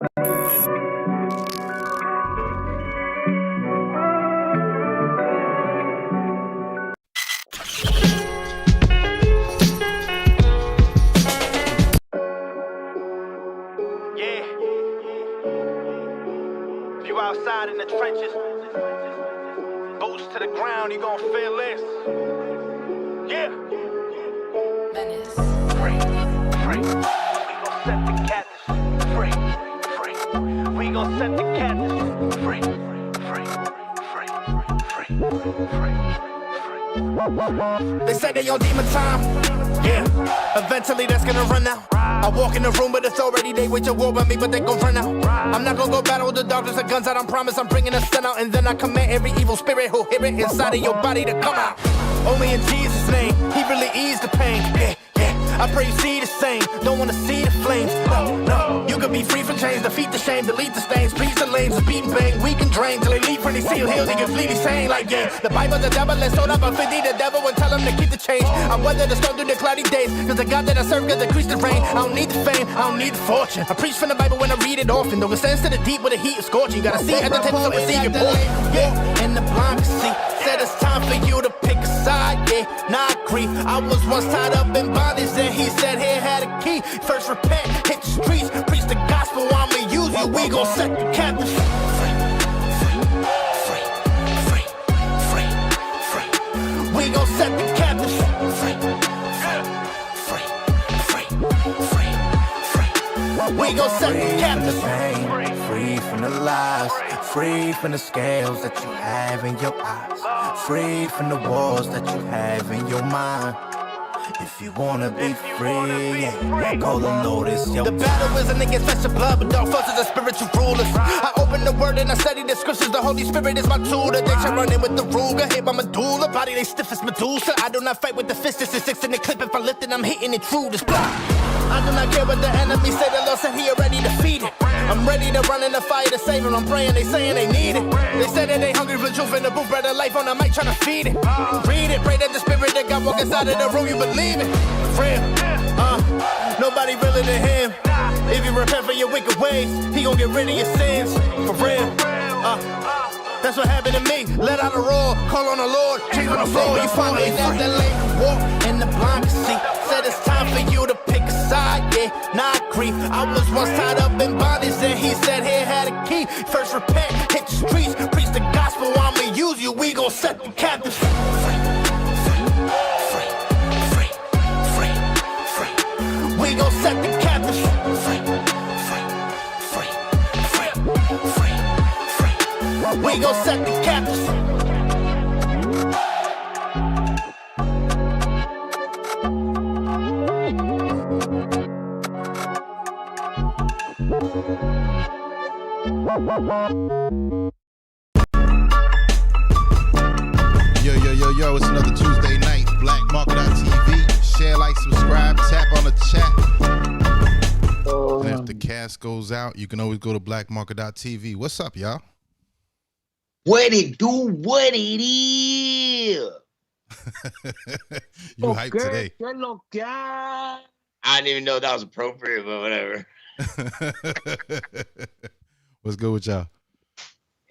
If you outside in the trenches, boots to the ground, you gon' feel this. Yeah. Menace. Free, free. We gon' set the captives free, free. We gon' set the captives free, free, free, free, free. They say they on demon time. Yeah. Eventually that's gonna run out. I walk in the room with authority, they wage a war with me, but they gon' run out. I'm not gonna go battle with the darkness and guns out, I promise I'm bringing the sun out. And then I command every evil spirit who hear it inside of your body to come out. Only in Jesus' name, he really eased the pain. Yeah, yeah, I pray you see the same, don't wanna see the flames. No, no, you can be free from chains, defeat the shame, delete the stains. Please the lanes, the beat and bang, weak and drained. Till they leave when they see you healed, they completely sane. Like yeah, the Bible's the devil, let's hold up a 50 the devil and tell him to keep the change. I weather the storm through the cloudy days, cause the God that I serve got decrease the rain. I don't need the fame, I don't need the fortune. I preach from the Bible when I read it often. Don't extend to the deep where the heat is scorching. You gotta see at the table so we see your portion. Yeah, and the blind can see. Said it's time for you to pick a side, yeah, nah, I agree. I was once tied up in bondage, and he said here had a key. First repent, hit the streets, preach the gospel, I'ma use you, we gon' set the captives free, free, free, free, free, free. We gon' set the captives free, free, free, free, free. We gon' set the captives free from the lies, free from the scales that you have in your eyes, free from the walls that you have in your mind. If you wanna be free, yeah, call the notice. The battle isn't against flesh and blood, but dark forces are spiritual rulers. I open the word and I study the scriptures. The Holy Spirit is my tutor. They try running with the Ruger, hit my medulla. Body they stiff as Medusa. I do not fight with the fist, it's a 6 in the clip. If I lift it, I'm hitting it true. This block. I do not care what the enemy say. The Lord said he already defeated. I'm ready to run in the fire to save him. I'm praying, they saying they need it. They say that they hungry for truth in the booth, bread of life on the mic trying to feed it. Read it, pray that the spirit that God walk inside of the room, you believe it. Real, nobody realer than him. If you repent for your wicked ways, he gon' get rid of your sins. For real, that's what happened to me. Let out a roar, call on the Lord, change on the floor. You find me at the lake, walk in the blind can see. Said it's time for you to pick a side, yeah, nah, I agree. I was once tied up in bondage, and he said here had a key. First repent, hit the streets, preach the gospel, I'ma use you, we gon' set the captives free, free, free, free, free, free. We gon' set the captives free, free, free, free, free, free. We gon' set the captives. Yo, it's another Tuesday night. BlackMarket.tv. Share, like, subscribe, tap on the chat. And if the cast goes out, you can always go to BlackMarket.tv. What's up, y'all? What it do, what it is. You hyped today. I didn't even know that was appropriate, but whatever. What's good with y'all?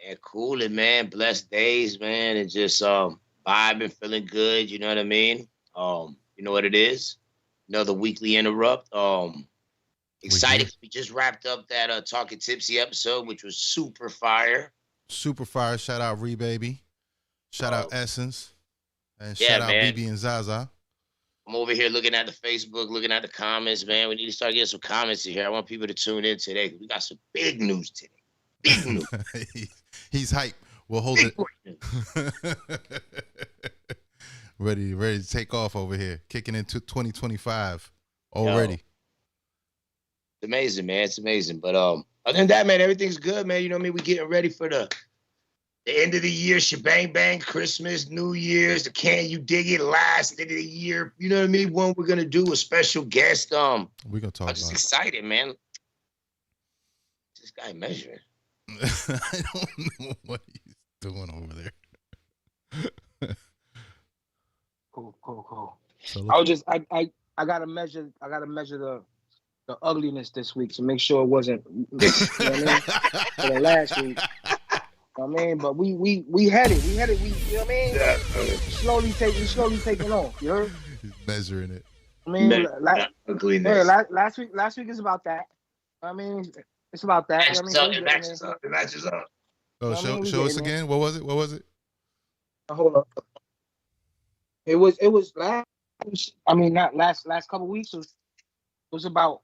Yeah, coolin', man. Blessed days, man. And just vibing, feeling good. You know what I mean? You know what it is? Another Weekly Interrtupt. Excited. We just wrapped up that Talking Tipsy episode, which was super fire. Super fire. Shout out Ree Baby. Shout out Essence. And yeah, shout out man. BB and Zaza. I'm over here looking at the Facebook, looking at the comments, man. We need to start getting some comments in here. I want people to tune in today. We got some big news today. Big news. He's hype. We'll hold it. ready to take off over here. Kicking into 2025 already. It's amazing, man. It's amazing. But other than that, man, everything's good, man. You know what I mean? We're getting ready for the end of the year, shebang bang, Christmas, New Year's, the Can You Dig It last end of the year. You know what I mean? When we're gonna do a special guest. We're gonna talk. I'm just excited, man. This guy measuring. I don't know what he's doing over there. Cool. So I gotta measure the the ugliness this week to make sure it wasn't, you know what I mean, for the last week. I mean, but we headed, you know what I mean? Yeah. Slowly taking off, you heard? He's measuring it. I mean, Ugliness. last week is about that. I mean, it's about that. You know what I mean? It matches up. Oh, show us again. What was it? Hold on. It was last. I mean, not last couple weeks. It was about.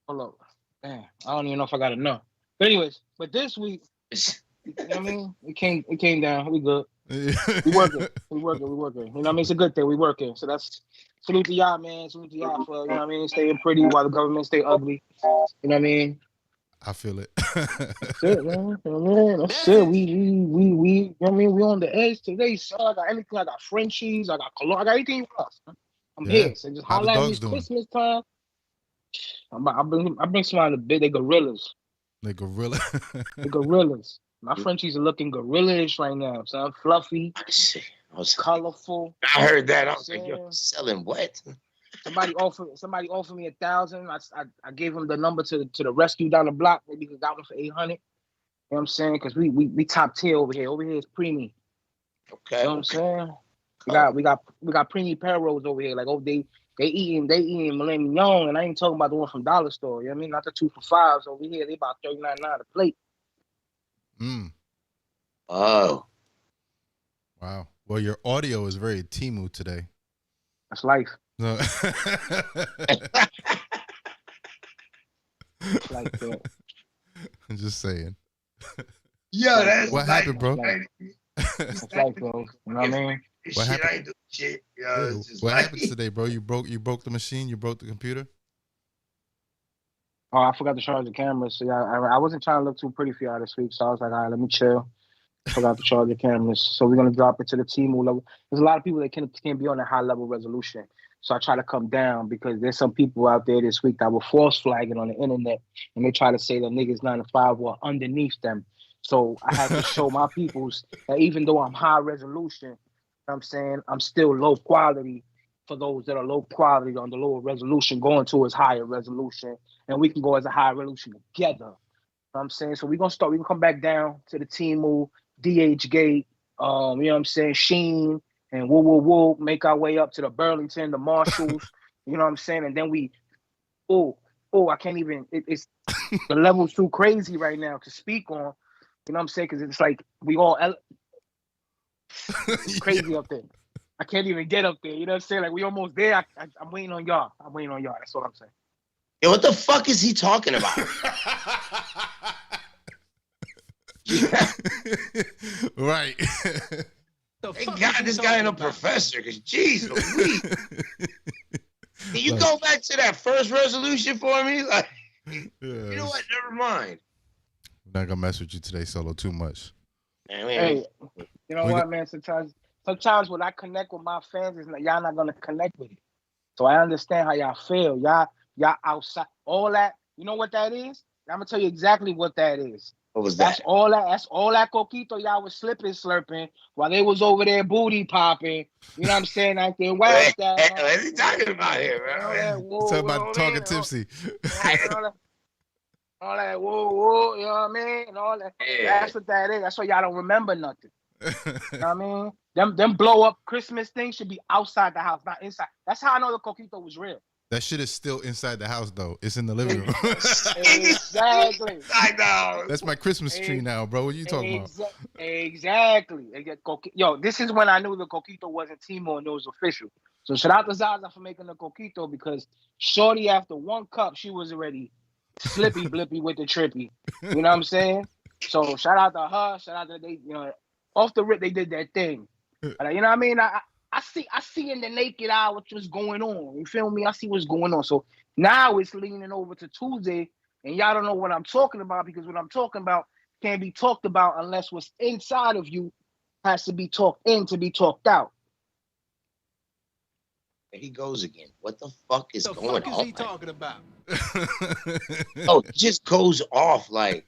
Hold up. Damn, I don't even know if I got to know. But anyways, this week, you know what I mean? It came down. We good. We working. You know what I mean? It's a good thing. We working. So that's salute to y'all, man. Salute to y'all for, you know what I mean, staying pretty while the government stay ugly. You know what I mean? I feel it. That's it, man. You know what I mean? That's it. We you know what I mean? We on the edge today, son. I got anything. I got Frenchies. I got cologne. I got anything you want. I'm here. So just How the holler at me. dogs It's doing? Christmas time. I bring somebody to bed. They gorillas. They gorilla. The gorillas. My Frenchies are looking gorilla-ish right now. So fluffy, colorful. I heard that. I was Yeah. like, you're selling what? Somebody offered me 1,000. I gave him the number to the rescue down the block. Maybe he got one for 800. You know what I'm saying? Because we top tier over here. Over here is preemie. Okay. You know what I'm saying? We got preemie Perros over here. Like, oh, they eating Millennium Young, and I ain't talking about the one from Dollar Store. You know what I mean? Not the 2 for $5s over here. They about $39.9 a plate. Oh. Wow. Well, your audio is very Temu today. That's life. No. It's like that. I'm just saying. Yeah, that's What happened, bro? It's like, bro. You know what I mean? What happened? I ain't doing shit. Yo, it's just What like, happened today, bro? You broke the machine. You broke the computer. Oh, I forgot to charge the camera. So yeah, I wasn't trying to look too pretty for y'all this week. So I was like, all right, let me chill. Forgot to charge the cameras. So we're gonna drop it to the Temu level. There's a lot of people that can't be on a high level resolution. So I try to come down because there's some people out there this week that were false flagging on the internet, and they try to say that niggas 9 to 5 were underneath them. So I had to show my peoples that even though I'm high resolution, you know what I'm saying, I'm still low quality for those that are low quality on the lower resolution going towards higher resolution, and we can go as a higher resolution together. You know what I'm saying? So we're gonna come back down to the Temu, DH Gate, you know what I'm saying, Sheen, and woo, make our way up to the Burlington, the Marshalls, you know what I'm saying? And then I can't even, it's the level's too crazy right now to speak on, you know what I'm saying? Because it's like we all, it's crazy up there. I can't even get up there, you know what I'm saying? Like we almost there. I'm waiting on y'all. That's what I'm saying. yo, what the fuck is he talking about? Right. Thank God this guy ain't a professor, because jeez Louise. Can you go back to that first resolution for me? Like, you know what? Never mind. We're not gonna mess with you today, Solo, too much. Hey, you know what, man? Sometimes when I connect with my fans, it's like y'all not gonna connect with it. So I understand how y'all feel. Y'all outside all that. You know what that is? I'm gonna tell you exactly what that is. What was that? That's all that coquito y'all was slurping while they was over there booty popping. You know what I'm saying? Like they whacked that. What is he talking about here, man? Talking about talking tipsy. All that whoa, you know what I mean? And all that. Yeah. That's what that is. That's why y'all don't remember nothing. You know what I mean? Them blow up Christmas things should be outside the house, not inside. That's how I know the coquito was real. That shit is still inside the house, though. It's in the living room. Exactly. I know. That's my Christmas tree now, bro. What are you talking about? Exactly. Yo, this is when I knew the coquito wasn't Timo and it was official. So shout out to Zaza for making the coquito because shorty after one cup, she was already slippy blippy with the trippy. You know what I'm saying? So shout out to her. Shout out to they, you know, off the rip they did that thing. You know what I mean? I see in the naked eye what's going on. You feel me? I see what's going on. So now it's leaning over to Tuesday, and y'all don't know what I'm talking about because what I'm talking about can't be talked about unless what's inside of you has to be talked in to be talked out. There he goes again. What the fuck is going on? What is he talking about? Oh, it just goes off like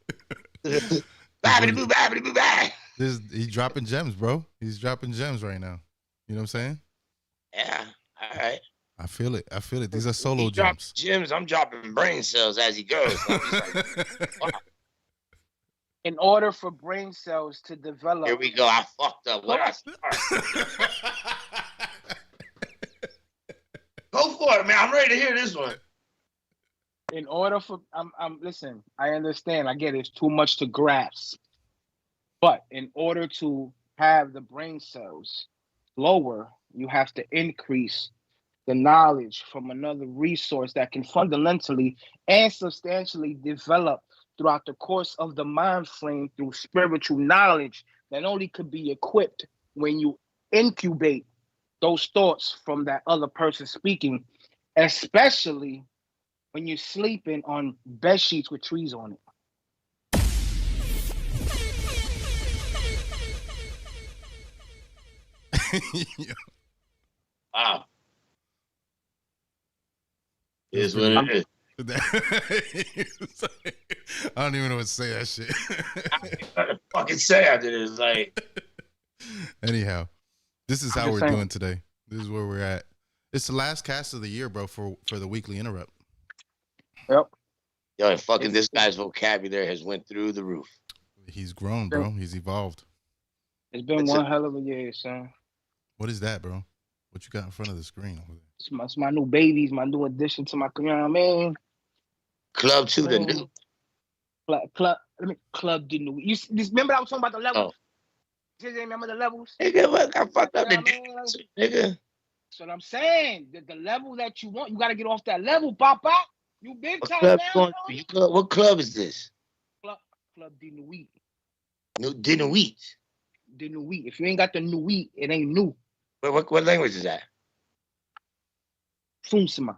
babbity-boo, babbity-boo, bab. He's dropping gems, bro. He's dropping gems right now. You know what I'm saying? Yeah. All right. I feel it. These are solo jumps. Gems, I'm dropping brain cells as he goes. I'm just like, In order for brain cells to develop. Here we go. I fucked up. Where I start? Go for it, man. I'm ready to hear this one. In order for listen, I understand. I get it. It's too much to grasp. But in order to have the brain cells lower, you have to increase the knowledge from another resource that can fundamentally and substantially develop throughout the course of the mind frame through spiritual knowledge that only could be equipped when you incubate those thoughts from that other person speaking, especially when you're sleeping on bed sheets with trees on it. Wow. Is what it is. I don't even know what to say that shit. I don't know what to fucking say after this. Like, anyhow, this is how we're doing today. This is where we're at. It's the last cast of the year, bro, for the Weekly Interrtupt. Yep. Yo, and fucking this guy's vocabulary has went through the roof. He's grown, bro. He's evolved. It's been one hell of a year, son. What is that, bro? What you got in front of the screen over there? It's my new babies, my new addition to my career, you know what I mean? Club to the new. Club the new. You remember I was talking about the levels? Oh. You remember the levels? Nigga, what got fucked up the nigga? That's what I'm saying. The level that you want, you got to get off that level, Papa. You big time now. What club is this? Club the Nuit. No, the Nuit. The Nuit. If you ain't got the Nuit, it ain't new. What language is that? Fumsima.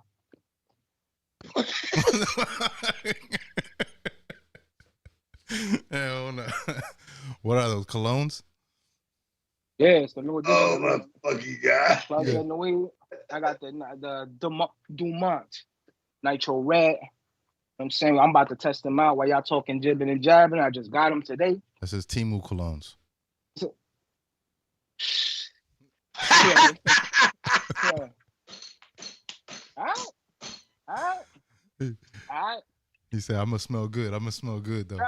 Hell no. What are those colognes? Yeah, it's the new edition. Oh my fucking god! I got the Dumont Nitro Red. I'm saying I'm about to test them out while y'all talking jibbing and jabbing. I just got them today. That says Timu colognes. Yeah. All right. He said, "I'm gonna smell good. I'm gonna smell good, though."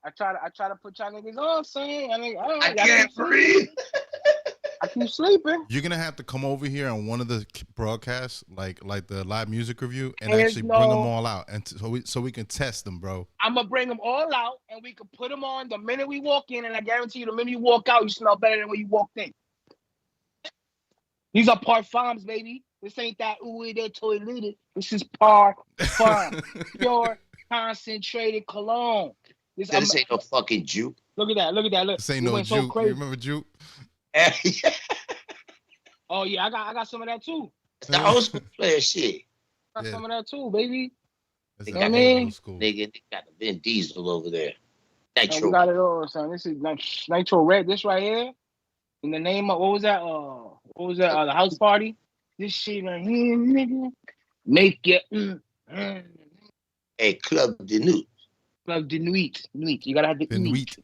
I try to put y'all niggas on, saying I can't breathe. I keep sleeping. You're gonna have to come over here on one of the broadcasts, like the live music review, and actually bring them all out, and so we can test them, bro. I'm gonna bring them all out, and we can put them on the minute we walk in, and I guarantee you, the minute you walk out, you smell better than when you walked in. These are parfums, baby. This ain't that ooh they toilet. This is parfum, pure concentrated cologne. This ain't no fucking juke. Look at that. Look. This ain't no juke. You remember juke? Oh yeah, I got some of that too. It's the old school player shit. Got some of that too, baby. That's you know what I mean? Nigga, they got the Vin Diesel over there. Nitro. We got it all, son. This is Nitro Red. This right here. In the name of what was that? The house party. This shit right here, nigga. Make it. Hey, Club de Nuit. Club de Nuit. You gotta have the Nuit.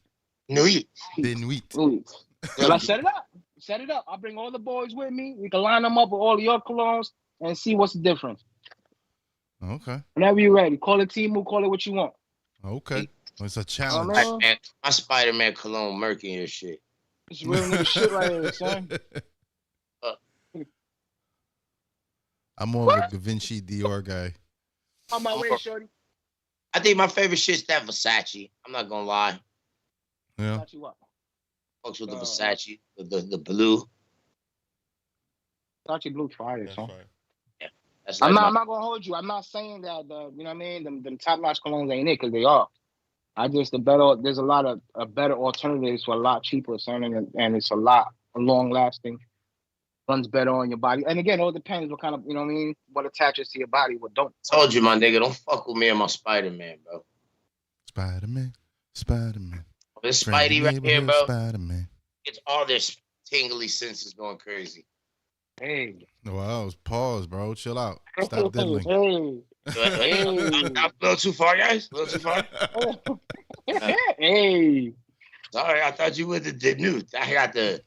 Nuit. The Nuit. Well, I set it up. Set it up. I'll bring all the boys with me. We can line them up with all of your colognes and see what's the difference. Okay. Whenever you're ready. Call it Timu, call it what you want. Okay. Well, it's a challenge. My Spider-Man cologne murky and shit. It's real nigga shit right here, son. I'm more of a Da Vinci Dior guy. On my way, shorty. I think my favorite shit's that Versace. I'm not gonna lie. Yeah. Versace what? Fucks with the Versace, the blue. Versace blue fire, son. Yeah, that's like I'm not gonna hold you. I'm not saying that you know what I mean. Them top notch colognes ain't it, because they are. There's a lot of better alternatives for a lot cheaper, son, and it's a lot long lasting. Runs better on your body. And again, it all depends what kind of, you know what I mean, what attaches to your body, what don't. Told you, my nigga, don't fuck with me and my Spider-Man, bro. Spider-Man. Oh, this Spidey right here, bro. Spider-Man. It's all this tingly senses going crazy. Hey. Wow, pause, bro. Chill out. Stop diddling. Hey. I'm a little too far, guys. A little too far. Hey. Sorry, I thought you were the Nude. I got the.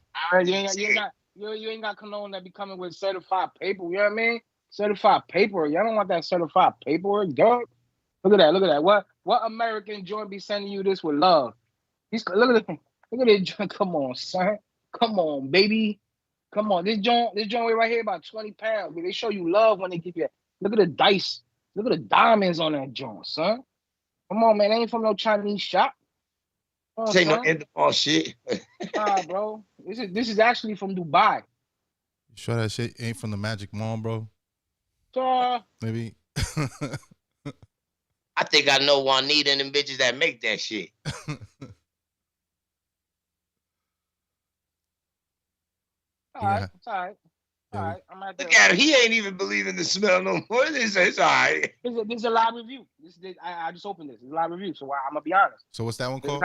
You ain't got cologne that be coming with certified paper. You know what I mean? Certified paperwork. Y'all don't want that certified paperwork, dog. Look at that. What American joint be sending you this with love? Look at this joint. Come on, son. Come on, baby. Come on. This joint right here about 20 pounds. They show you love when they give you. Look at the dice. Look at the diamonds on that joint, son. Come on, man. They ain't from no Chinese shop. This ain't no end of all shit. Nah, bro. This is actually from Dubai. You sure that shit ain't from the Magic Mall, bro? Maybe. I think I know Juanita and them bitches that make that shit. All right. Look at him. He ain't even believing the smell no more. It's all right. This is a live review. I just opened this. It's a live review, so I'm going to be honest. So what's that one called?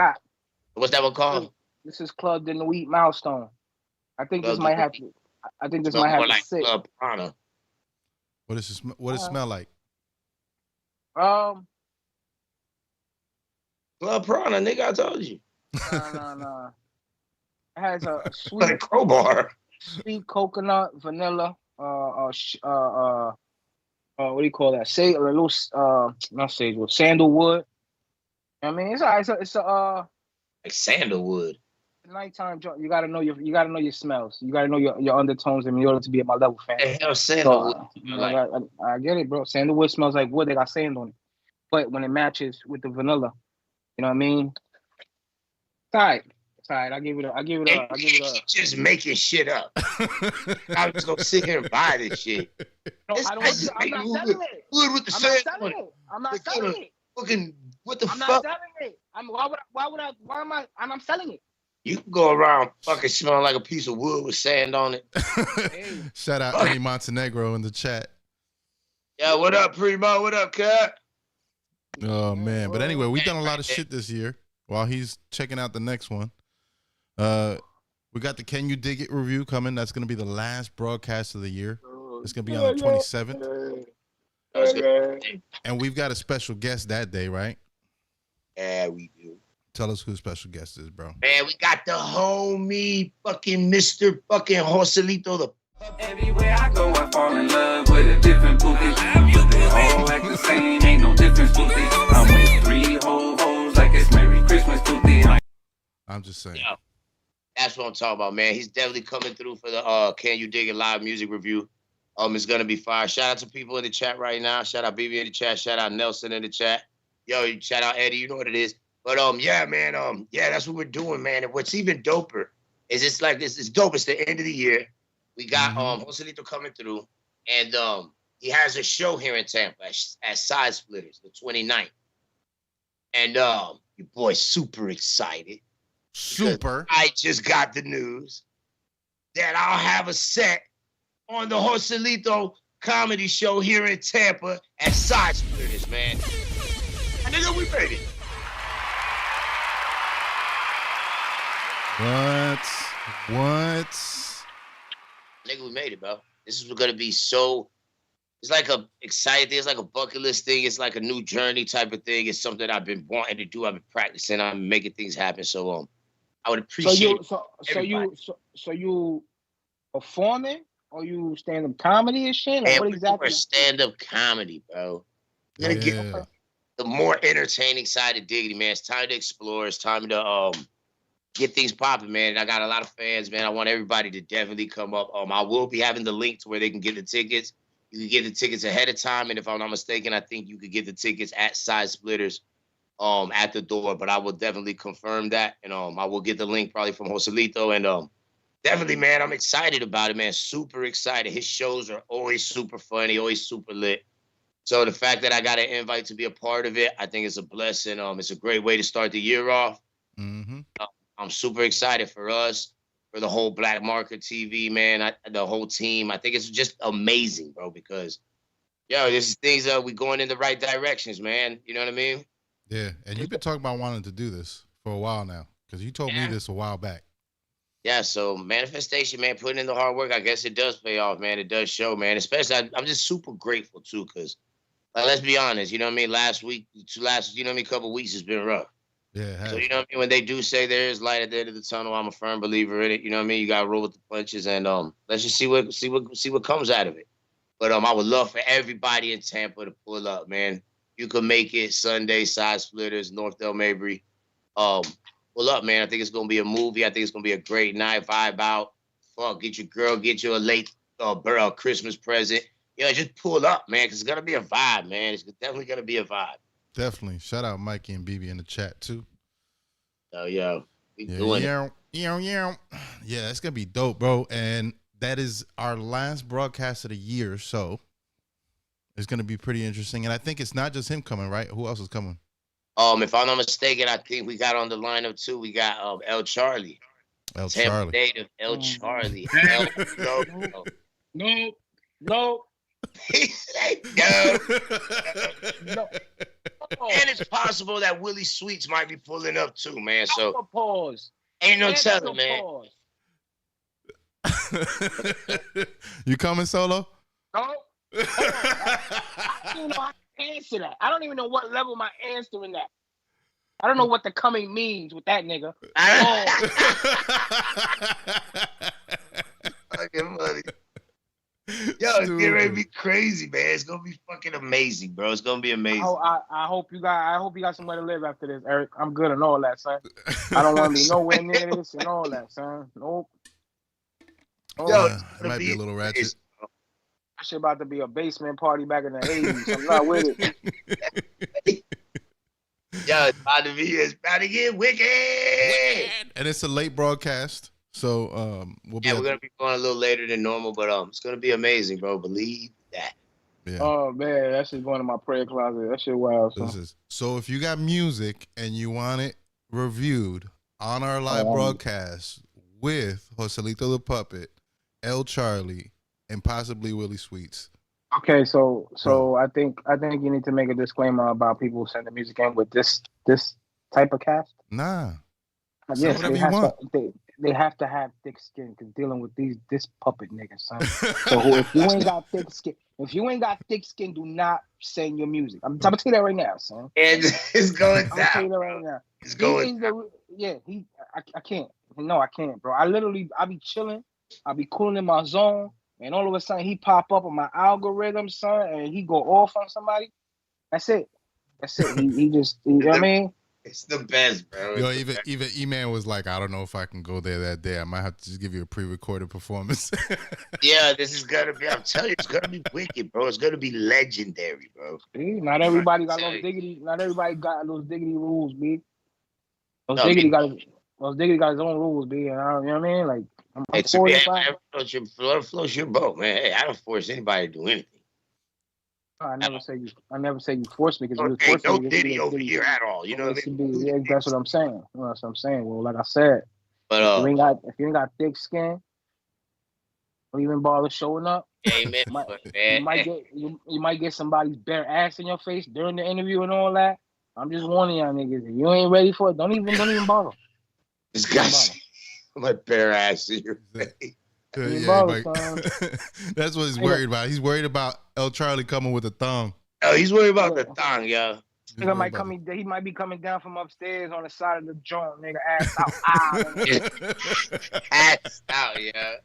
What's that one called? This is Club de Nuit Milestone. I think this might have to like sit. Club Prana. What does it smell like? Club Prana, nigga, I told you. No. It has a sweet Like a crowbar. Sweet coconut, vanilla, what do you call that? Not sagewood, sandalwood. I mean, it's a like sandalwood. Nighttime joint. You gotta know your smells. You gotta know your undertones in order to be at my level, fan. The hell sandalwood. I get it, bro. Sandalwood smells like wood. They got sand on it, but when it matches with the vanilla, you know what I mean? It's all right. I give it a. Just making shit up. I'm just gonna sit here and buy this shit. No, I'm not selling it. Wood with the sand on it. I'm not selling it. Fucking what the fuck? I'm not selling it. I'm selling it. You can go around fucking smelling like a piece of wood with sand on it. Shout out Eddie Montenegro in the chat. Yeah, what up, Primo? What up, cat? Oh man, but anyway, we've done a lot of shit this year. While he's checking out the next one, we got the Can You Dig It review coming. That's gonna be the last broadcast of the year. It's gonna be on the 27th. And we've got a special guest that day, right? Yeah, we do. Tell us who the special guest is, bro. Man, we got the homie fucking Mr. fucking Joselito. The everywhere I go, I fall in love with a different booty. But they all act the same, ain't no difference booty. I'm with 3 whole hoes like it's Merry Christmas booty. I'm just saying. Yeah, that's what I'm talking about, man. He's definitely coming through for the Can You Dig It live music review. It's gonna be fire. Shout out to people in the chat right now. Shout out BB in the chat. Shout out Nelson in the chat. Yo, shout out Eddie. You know what it is. But yeah, man. Yeah, that's what we're doing, man. And what's even doper is it's like this. It's dope. It's the end of the year. We got Joselito coming through, and he has a show here in Tampa at Side Splitters, the 29th. And your boy's super excited. Super. I just got the news that I'll have a set on the Joselito comedy show here in Tampa at Side Splitters, man. And nigga, we made it. What? Nigga, we made it, bro. This is gonna be so. It's like a exciting thing. It's like a bucket list thing. It's like a new journey type of thing. It's something I've been wanting to do. I've been practicing. I'm making things happen. So I would appreciate. So you performing or you stand-up comedy and shit? Like, and what exactly? Stand-up comedy, bro. You're gonna get the more entertaining side of Diggity, man. It's time to explore. It's time to get things popping, man. And I got a lot of fans, man. I want everybody to definitely come up. I will be having the link to where they can get the tickets. You can get the tickets ahead of time, and if I'm not mistaken, I think you could get the tickets at Side Splitters at the door. But I will definitely confirm that, and I will get the link probably from Joselito. And definitely, man, I'm excited about it, man. Super excited. His shows are always super funny, always super lit. So the fact that I got an invite to be a part of it, I think it's a blessing. It's a great way to start the year off. Mm-hmm. I'm super excited for us, for the whole Black Market TV, man, the whole team. I think it's just amazing, bro, because, this is things we going in the right directions, man. You know what I mean? Yeah, and you've been talking about wanting to do this for a while now, because you told me this a while back. Yeah, so manifestation, man, putting in the hard work, I guess it does pay off, man. It does show, man. Especially, I'm just super grateful, too, because, let's be honest, you know what I mean? Couple weeks has been rough. Yeah. So, you know what I mean? When they do say there is light at the end of the tunnel, I'm a firm believer in it. You know what I mean? You got to roll with the punches, and let's just see what comes out of it. But I would love for everybody in Tampa to pull up, man. You can make it Sunday, Side Splitters, North Del Mabry. Pull up, man. I think it's gonna be a movie. I think it's gonna be a great night. Vibe out. Fuck, get your girl, get you a late Christmas present. Just pull up, man, because it's gonna be a vibe, man. It's definitely gonna be a vibe. Definitely. Shout out Mikey and BB in the chat too. Oh yeah, we doing it. Yeah, that's gonna be dope, bro. And that is our last broadcast of the year, so it's gonna be pretty interesting. And I think it's not just him coming, right? Who else is coming? If I'm not mistaken, I think we got on the lineup too. We got El Charlie. El Tampa Charlie. native El Charlie. No. He said no. And it's possible that Willie Sweets might be pulling up too, man. So pause. Ain't no telling, man. You coming solo? No. I don't even know how to answer that. I don't even know what level my answering that. I don't know what the coming means with that nigga. Fucking funny. Yo, it's getting ready to be crazy, man. It's gonna be fucking amazing, bro. It's gonna be amazing. I hope you got somewhere to live after this, Eric. I'm good and all that, son. I don't want to be nowhere near this and all that, son. Nope. Yo, it might be a little ratchet. That shit about to be a basement party back in the 80s. I'm not with it. Yo, it's about to get wicked. And it's a late broadcast. So we're gonna be going a little later than normal, but it's gonna be amazing, bro. Believe that. Yeah. Oh man, that shit's going in my prayer closet. That shit wild. So if you got music and you want it reviewed on our live broadcast with Joselito the Puppet, El Charlie, and possibly Willie Sweets. Okay, so I think you need to make a disclaimer about people sending music in with this type of cast. Nah. Yes, they have to have thick skin because dealing with this puppet nigga, son. So if you ain't got thick skin, do not send your music. I'm gonna tell you that right now, son. And it's going down. I'm tell you that right now. It's going. I can't. No, I can't, bro. I be chilling. I be cooling in my zone, and all of a sudden he pop up on my algorithm, son, and he go off on somebody. That's it. He just, you know what I mean? It's the best, bro. Yo, even E-Man was like, I don't know if I can go there that day. I might have to just give you a pre-recorded performance. Yeah, this is gonna be. I'm telling you, it's gonna be wicked, bro. It's gonna be legendary, bro. Not everybody got those diggity. Not everybody got those diggity rules, B. Diggity got his own rules, B. And you know what I mean? Like, I'm 45. Floats your boat, man. Hey, I don't force anybody to do anything. I never say you force me because you force me. No Diddy over here at all. You know what I mean? Yeah, that's what I'm saying. That's what I'm saying. Well, like I said, but if you ain't got thick skin, don't even bother showing up. Amen. You might get somebody's bare ass in your face during the interview and all that. I'm just warning y'all niggas. If you ain't ready for it, don't even bother. This guy's my bare ass in your face. That's what he's worried about. He's worried about El Charlie coming with a thong. Oh, he's worried about the thong, yo. He might be coming down from upstairs on the side of the joint, nigga, ass out. Ass out, yeah.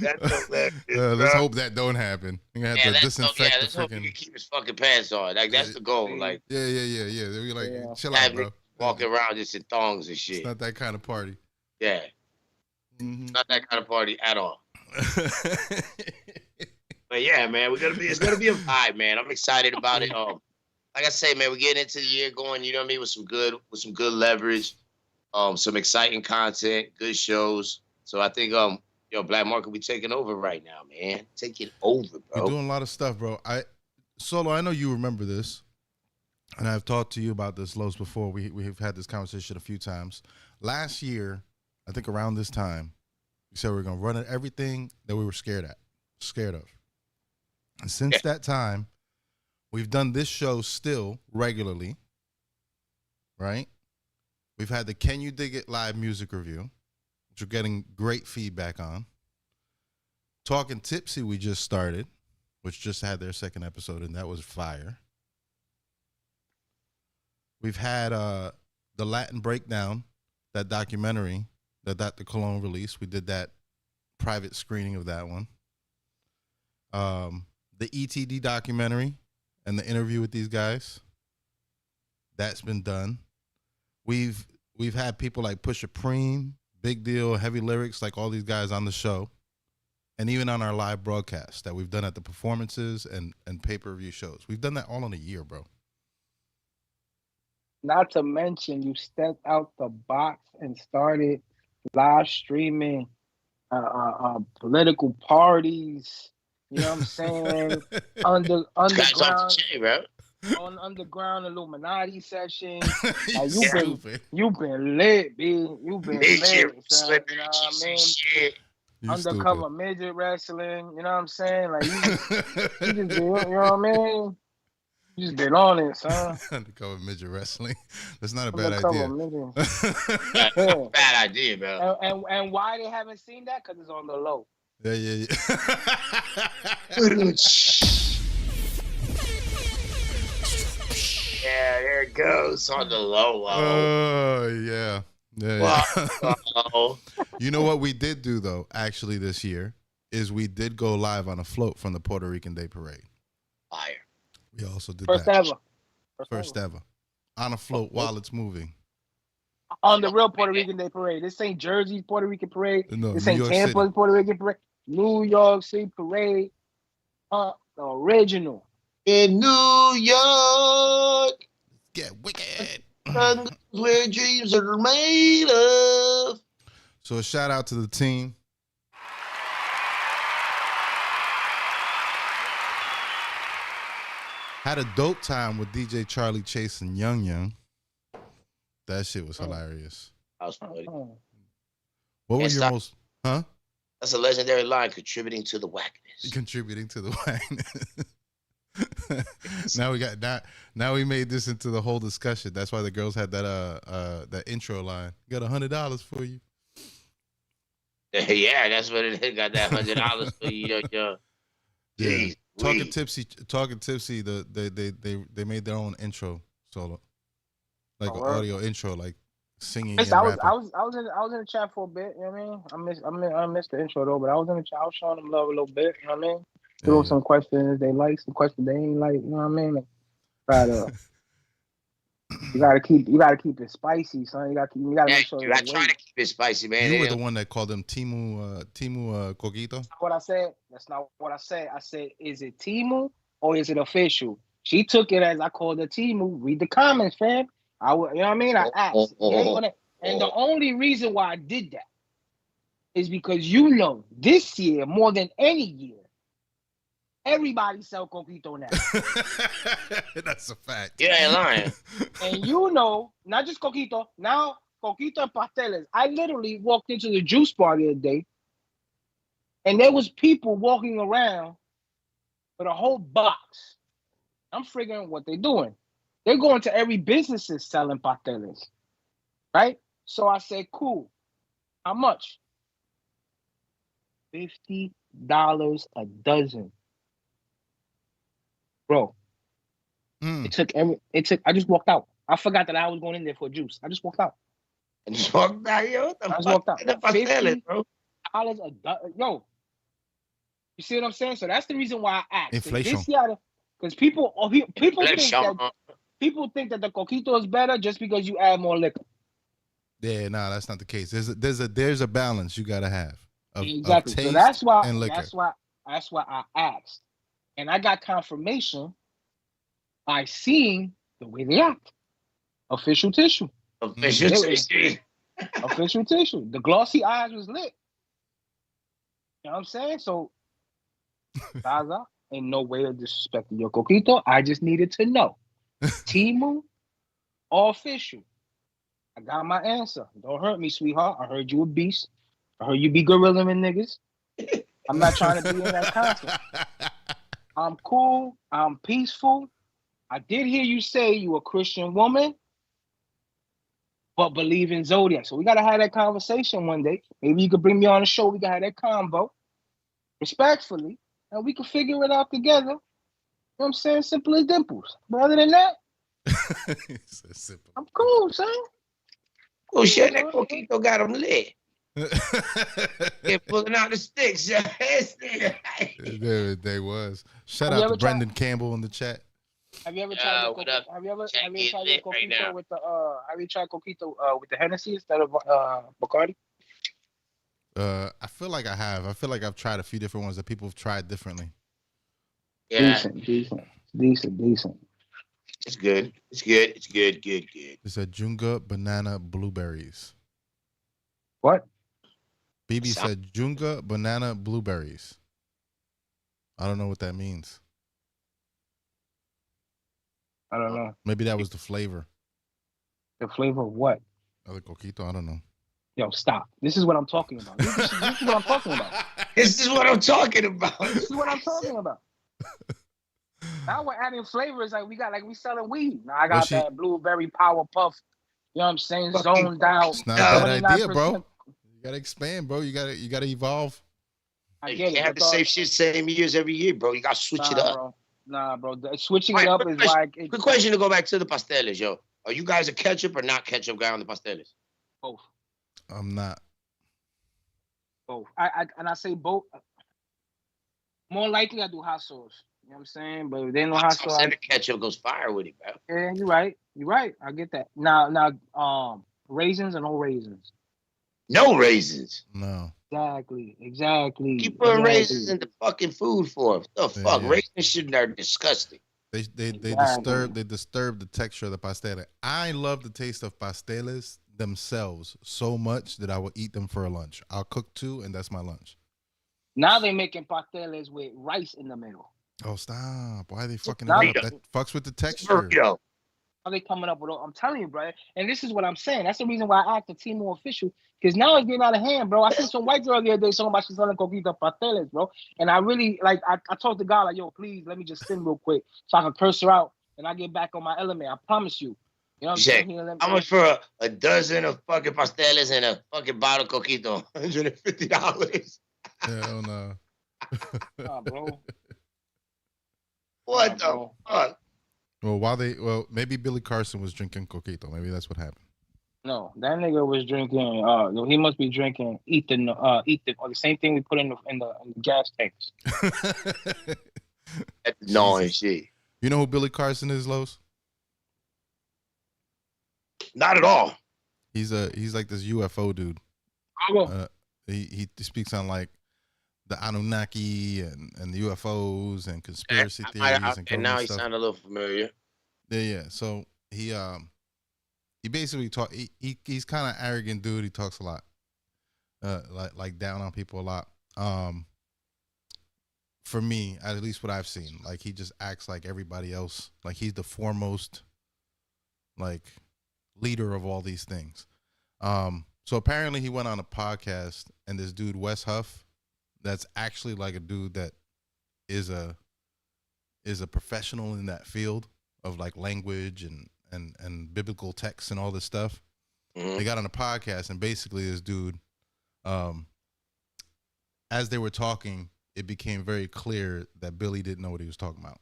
That's hilarious. Let's hope that don't happen. You have to disinfect let's hope he can keep his fucking pants on. Like that's the goal. Like yeah. We like chill out, bro. Walking around just in thongs and shit. It's not that kind of party. Yeah. Not that kind of party at all. But yeah, man, it's gonna be a vibe, man. I'm excited about it. Like I say, man, we're getting into the year going, you know what I mean, with some good leverage, some exciting content, good shows. So I think Black Market, we taking over right now, man. Taking over, bro. You're doing a lot of stuff, bro. Solo, I know you remember this, and I've talked to you about this, Los, before. We've had this conversation a few times. Last year, I think around this time, we said we were going to run at everything that we were scared of. And since that time, we've done this show still regularly, right? We've had the Can You Dig It live music review, which we're getting great feedback on. Talking Tipsy, we just started, which just had their second episode, and that was fire. We've had the Latin Breakdown, that documentary that Dr. Cologne released. We did that private screening of that one. The ETD documentary and the interview with these guys. That's been done. We've had people like Pusha Preem, Big Deal, Heavy Lyrics, like all these guys on the show. And even on our live broadcast that we've done at the performances and pay-per-view shows. We've done that all in a year, bro. Not to mention, you stepped out the box and started live streaming political parties. You know what I'm saying? Underground, on underground Illuminati sessions. Like, you've been lit, B. You've been lit. Son, you know what I mean? Undercover stupid. Midget wrestling. You know what I'm saying? Like you just been, you know what I mean? You just been on it, son. Undercover midget wrestling. That's not a bad idea. Bad idea, bro. And why they haven't seen that? Because it's on the low. Yeah. Yeah, there it goes on the low. Oh, yeah. Wow. You know what we did do, though, actually, this year, is we did go live on a float from the Puerto Rican Day Parade. Fire. We also did First that. ever. First ever. On a float while it's moving. On the real Puerto Rican Day Parade. This ain't Jersey's Puerto Rican Parade. No, this ain't Tampa's Puerto Rican Parade. New York City Parade. The original. In New York. Get wicked. Where dreams are made of. So a shout out to the team. Had a dope time with DJ Charlie Chase and Young Young. That shit was hilarious. That was funny. What was your most, huh? That's a legendary line, contributing to the whackness. Contributing to the whackness. Now we made this into the whole discussion. That's why the girls had that intro line. Got $100 for you. Yeah, that's what it got. That $100 for you. Yeah. Talking tipsy. They made their own intro solo, like an audio intro, like singing. And I was in the chat for a bit. You know what I mean? I missed the intro though, but I was in the chat. I was showing them love a little bit. You know what I mean? Threw some questions they like, some questions they ain't like. You know what I mean? Like, you gotta keep it spicy, son. You gotta make sure. I try to keep it spicy, man. You were the one that called them Timu Coquito. That's what I said. That's not what I said. I said, is it Timu or is it official? She took it as I called her Timu. Read the comments, fam. You know what I mean? I asked. And the only reason why I did that is because this year more than any year, everybody sell Coquito now. That's a fact. You ain't lying. And not just Coquito, now Coquito and Pasteles. I literally walked into the juice bar the other day, and there was people walking around with a whole box. I'm figuring what they're doing. They're going to every businesses selling Pasteles, right? So I said, cool. How much? $50 a dozen. Bro, I just walked out. I forgot that I was going in there for juice. I just walked out. I just walked out. $50 a dozen. Yo, you see what I'm saying? So that's the reason why I asked. Inflation. Because people think that the Coquito is better just because you add more liquor. Yeah, no, that's not the case. There's a balance you gotta have. Exactly. Of taste so that's why and liquor. That's why I asked. And I got confirmation by seeing the way they act. Official tissue. Official tissue. Official tissue. The glossy eyes was lit. You know what I'm saying? So, Gaza, ain't no way of disrespecting your Coquito. I just needed to know. Timu or official? I got my answer. Don't hurt me, sweetheart. I heard you a beast. I heard you be gorillaing niggas. I'm not trying to be in that concept. I'm cool. I'm peaceful. I did hear you say you a Christian woman, but believe in Zodiac. So we got to have that conversation one day. Maybe you could bring me on the show. We can have that combo respectfully, and we can figure it out together. You know what I'm saying? Simple as dimples. But other than that, simple. I'm cool, son. Oh, shit, that Coquito got him lit. Yeah, pulling out the sticks. They was. Shout out to Brendan Campbell in the chat. Have you ever tried coquito with the with the Hennessy instead of Bacardi? I feel like I have. I feel like I've tried a few different ones that people have tried differently. Yeah. Decent. It's good. Good. It's a Junga banana blueberries. What? BB said Junga banana blueberries. I don't know what that means. I don't know. Maybe that was the flavor. The flavor of what? Other coquito, I don't know. Yo, stop. This is what I'm talking about. This is what I'm talking about. This is what I'm talking about. Now we're adding flavors like we selling weed. Now I got that blueberry power puff. You know what I'm saying? Zoned out. It's not a bad idea, bro. You gotta expand, bro. You gotta evolve. I get it. You have the same shit, same years every year, bro. You gotta switch it up. Bro. Nah, bro. Switching it up is like. Quick question to go back to the pasteles, yo. Are you guys a ketchup or not ketchup guy on the pasteles? Both. I'm not. Both. I say both. More likely, I do hot sauce. You know what I'm saying? But if they know hot sauce, the ketchup goes fire with it, bro. Yeah, you're right. I get that. Now, raisins or no raisins? No raisins. No. Exactly. You put raisins in the fucking food for the fuck? Yeah. Raisins are disgusting. They disturb the texture of the pastel. I love the taste of pasteles themselves so much that I will eat them for a lunch. I'll cook 2 and that's my lunch. Now they're making pasteles with rice in the middle. Oh, stop. Why are they fucking it up? That fucks with the texture. How they coming up with I'm telling you, bro. And this is what I'm saying. That's the reason why I asked the team more official. Because now it's getting out of hand, bro. I seen some white girl the other day talking about she's selling coquito pasteles, bro. And I really, I told the guy, like, yo, please, let me just sing real quick so I can curse her out and I get back on my element. I promise you. You know what I'm saying? How much for a dozen of fucking pasteles and a fucking bottle of coquito? $150. Hell no. Nah, bro. What the fuck? Well, maybe Billy Carson was drinking coquito. Maybe that's what happened. No, that nigga was drinking. He must be drinking Ethan, or the same thing we put in the gas tanks. No and shit. You know who Billy Carson is, Los? Not at all. He's like this UFO dude. He speaks on like the Anunnaki and the UFOs and conspiracy theories and now he sounds a little familiar. Yeah. So he basically he's kind of arrogant dude. He talks a lot, like down on people a lot. For me, at least what I've seen, like he just acts like everybody else. Like he's the foremost, like, leader of all these things. So apparently he went on a podcast and this dude Wes Huff, that's actually like a dude that is a professional in that field of like language and biblical texts and all this stuff. Mm-hmm. They got on a podcast and basically this dude, as they were talking, it became very clear that Billy didn't know what he was talking about.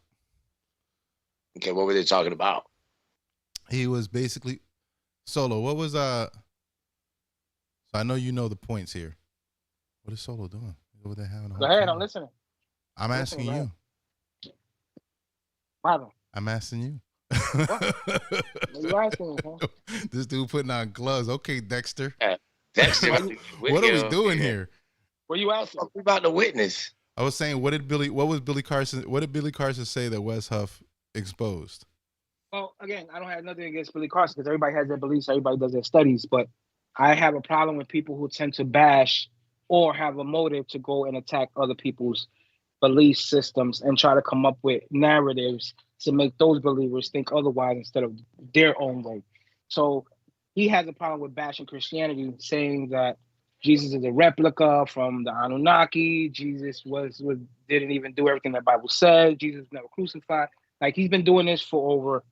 Okay, what were they talking about? He was basically Solo. What was So I know you know the points here. What is Solo doing? What they having? Go ahead, I'm listening. I'm asking you. What? I'm asking you. What you asking, huh? This dude putting on gloves. Okay, Dexter. Dexter, what are we doing here? What you asking? We about to witness. I was saying, what did Billy Carson say that Wes Huff exposed? Well, again, I don't have nothing against Billy Carson because everybody has their beliefs, everybody does their studies, but I have a problem with people who tend to bash or have a motive to go and attack other people's belief systems and try to come up with narratives to make those believers think otherwise instead of their own way. So he has a problem with bashing Christianity, saying that Jesus is a replica from the Anunnaki. Jesus didn't even do everything the Bible says. Jesus was never crucified. Like, he's been doing this for over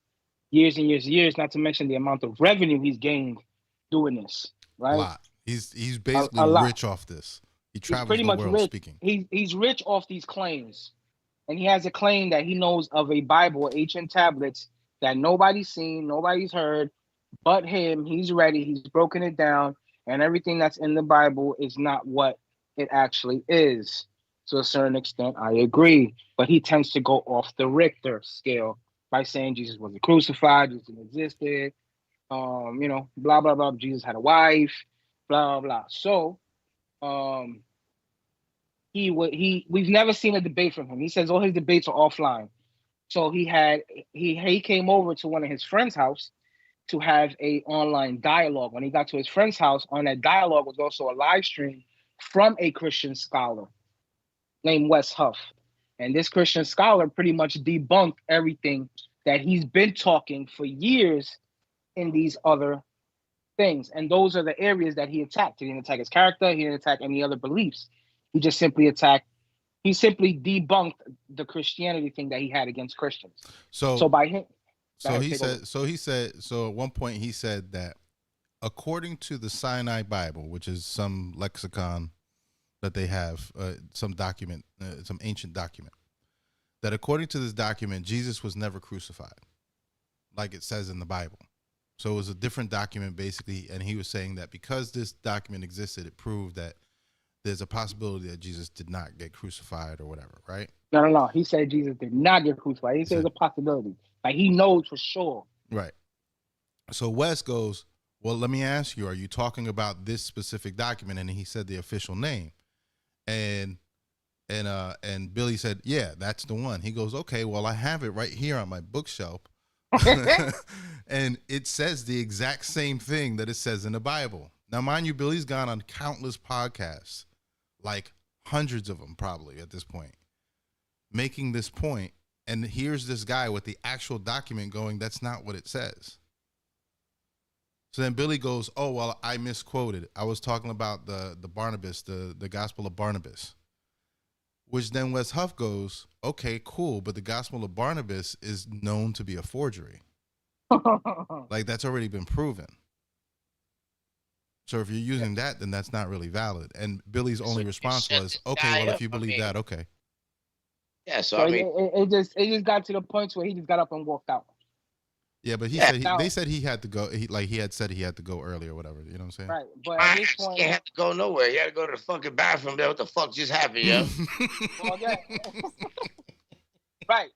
years and years and years, not to mention the amount of revenue he's gained doing this, right? A lot. He's basically rich off this. He travels the world speaking. He's rich off these claims. And he has a claim that he knows of a Bible, ancient tablets, that nobody's seen, nobody's heard, but him. He's ready. He's broken it down. and everything that's in the Bible is not what it actually is. To a certain extent, I agree. But he tends to go off the Richter scale by saying Jesus wasn't crucified, Jesus didn't exist. Blah blah blah. Jesus had a wife, blah blah blah. So, we've never seen a debate from him. He says all his debates are offline. So he came over to one of his friends' house to have a online dialogue. When he got to his friend's house, on that dialogue was also a live stream from a Christian scholar named Wes Huff. And this Christian scholar pretty much debunked everything that he's been talking for years in these other things. And those are the areas that he attacked. He didn't attack his character. He didn't attack any other beliefs. He simply debunked the Christianity thing that he had against Christians. So by him. So at one point he said that according to the Sinai Bible, which is some lexicon that they have, some document, some ancient document, that according to this document, Jesus was never crucified, like it says in the Bible. So it was a different document basically, and he was saying that because this document existed, it proved that there's a possibility that Jesus did not get crucified or whatever, right? No. He said Jesus did not get crucified. He said there's a possibility. Like he knows for sure. Right. So Wes goes, well, let me ask you, are you talking about this specific document? And he said the official name. And Billy said, yeah, that's the one. He goes, okay, well, I have it right here on my bookshelf. And it says the exact same thing that it says in the Bible. Now, mind you, Billy's gone on countless podcasts, like hundreds of them probably at this point, making this point. And here's this guy with the actual document going, that's not what it says. So then Billy goes, oh, well, I misquoted. I was talking about the Barnabas, the Gospel of Barnabas. Which then Wes Huff goes, okay, cool, but the Gospel of Barnabas is known to be a forgery. Like, that's already been proven. So if you're using that, then that's not really valid. And Billy's only response was, okay, well, if you believe that, okay. Yeah, so I mean, it just got to the point where he just got up and walked out. Yeah, but they said he had to go. He had said he had to go early or whatever. You know what I'm saying? Right, but at this point, can't have to go nowhere. You had to go to the fucking bathroom. There, what the fuck just happened, yo? Well, yeah. Right.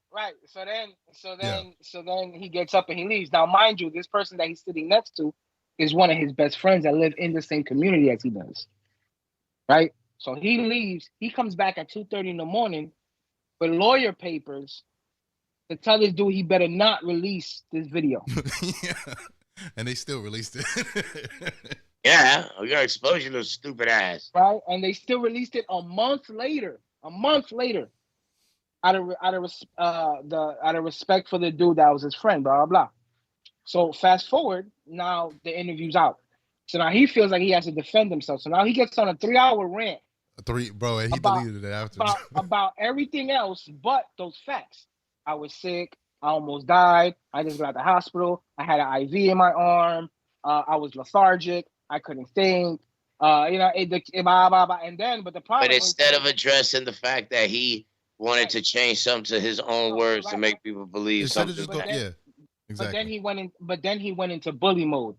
So then he gets up and he leaves. Now, mind you, this person that he's sitting next to is one of his best friends that live in the same community as he does. Right. So he leaves. He comes back at 2:30 in the morning with lawyer papers to tell this dude he better not release this video. Yeah. And they still released it. Yeah, we got exposed, you little stupid ass. Right, and they still released it a month later. Out of respect for the dude that was his friend, blah blah blah. So fast forward, now the interview's out. So now he feels like he has to defend himself. So now he gets on a 3-hour rant. And he deleted it after. about everything else but those facts. I was sick. I almost died. I just got out of the hospital. I had an IV in my arm. I was lethargic. I couldn't think. But the problem. But instead of addressing the fact that he wanted to change something to his own words to make people believe something. Exactly. But then he went into bully mode.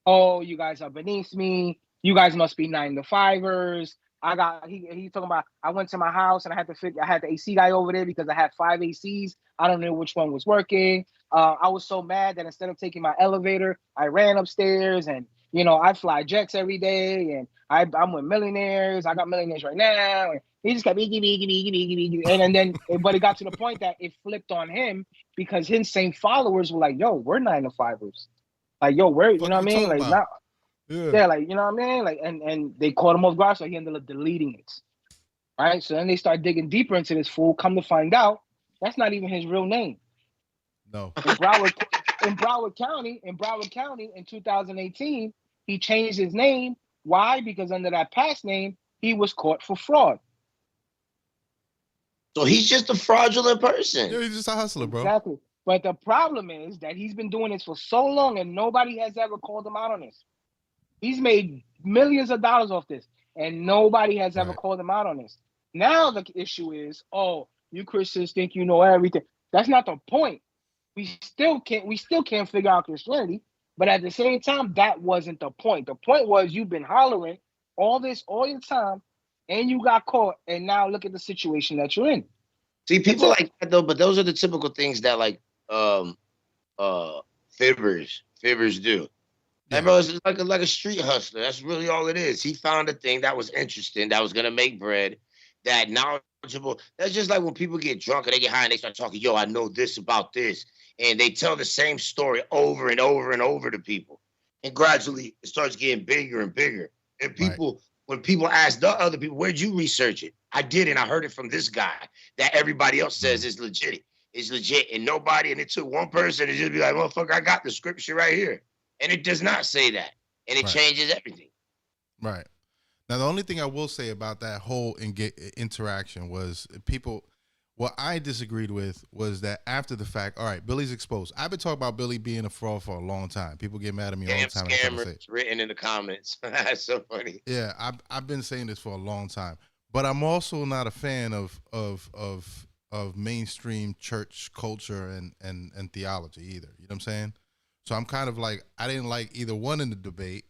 Oh, you guys are beneath me. You guys must be 9-to-5ers. He's talking about, I went to my house and I had the AC guy over there because I had 5 ACs. I don't know which one was working. I was so mad that instead of taking my elevator, I ran upstairs and, I fly jets every day and I'm with millionaires. I got millionaires right now. And he just kept, and then, but it got to the point that it flipped on him because his same followers were like, yo, we're 9-to-5ers. Like, yo, we're, you know what I mean? Like, now. Yeah, like, you know what I mean? Like, and they caught him off guard, so he ended up deleting it. Right? So then they start digging deeper into this fool. Come to find out, that's not even his real name. No. In Broward County in 2018, he changed his name. Why? Because under that past name, he was caught for fraud. So he's just a fraudulent person. Yeah, he's just a hustler, bro. Exactly. But the problem is that he's been doing this for so long and nobody has ever called him out on this. He's made millions of dollars off this, and nobody has ever called him out on this. Now the issue is, oh, you Christians think you know everything. That's not the point. We still can't figure out Christianity. But at the same time, that wasn't the point. The point was you've been hollering all your time, and you got caught, and now look at the situation that you're in. See, people like that though, but those are the typical things that like fibbers do. That bro is like a street hustler. That's really all it is. He found a thing that was interesting, that was gonna make bread, that knowledgeable. That's just like when people get drunk and they get high and they start talking, yo, I know this about this. And they tell the same story over and over and over to people. And gradually it starts getting bigger and bigger. And people, when people ask the other people, where'd you research it? I did, and I heard it from this guy that everybody else says is legit. It's legit. And it took one person to just be like, motherfucker, I got the scripture right here. And it does not say that. And it changes everything. Right. Now, the only thing I will say about that whole interaction was what I disagreed with was that after the fact, all right, Billy's exposed. I've been talking about Billy being a fraud for a long time. People get mad at me all the time. Scammers written in the comments. That's so funny. Yeah, I've been saying this for a long time. But I'm also not a fan of mainstream church culture and theology either. You know what I'm saying? So I'm kind of like, I didn't like either one in the debate.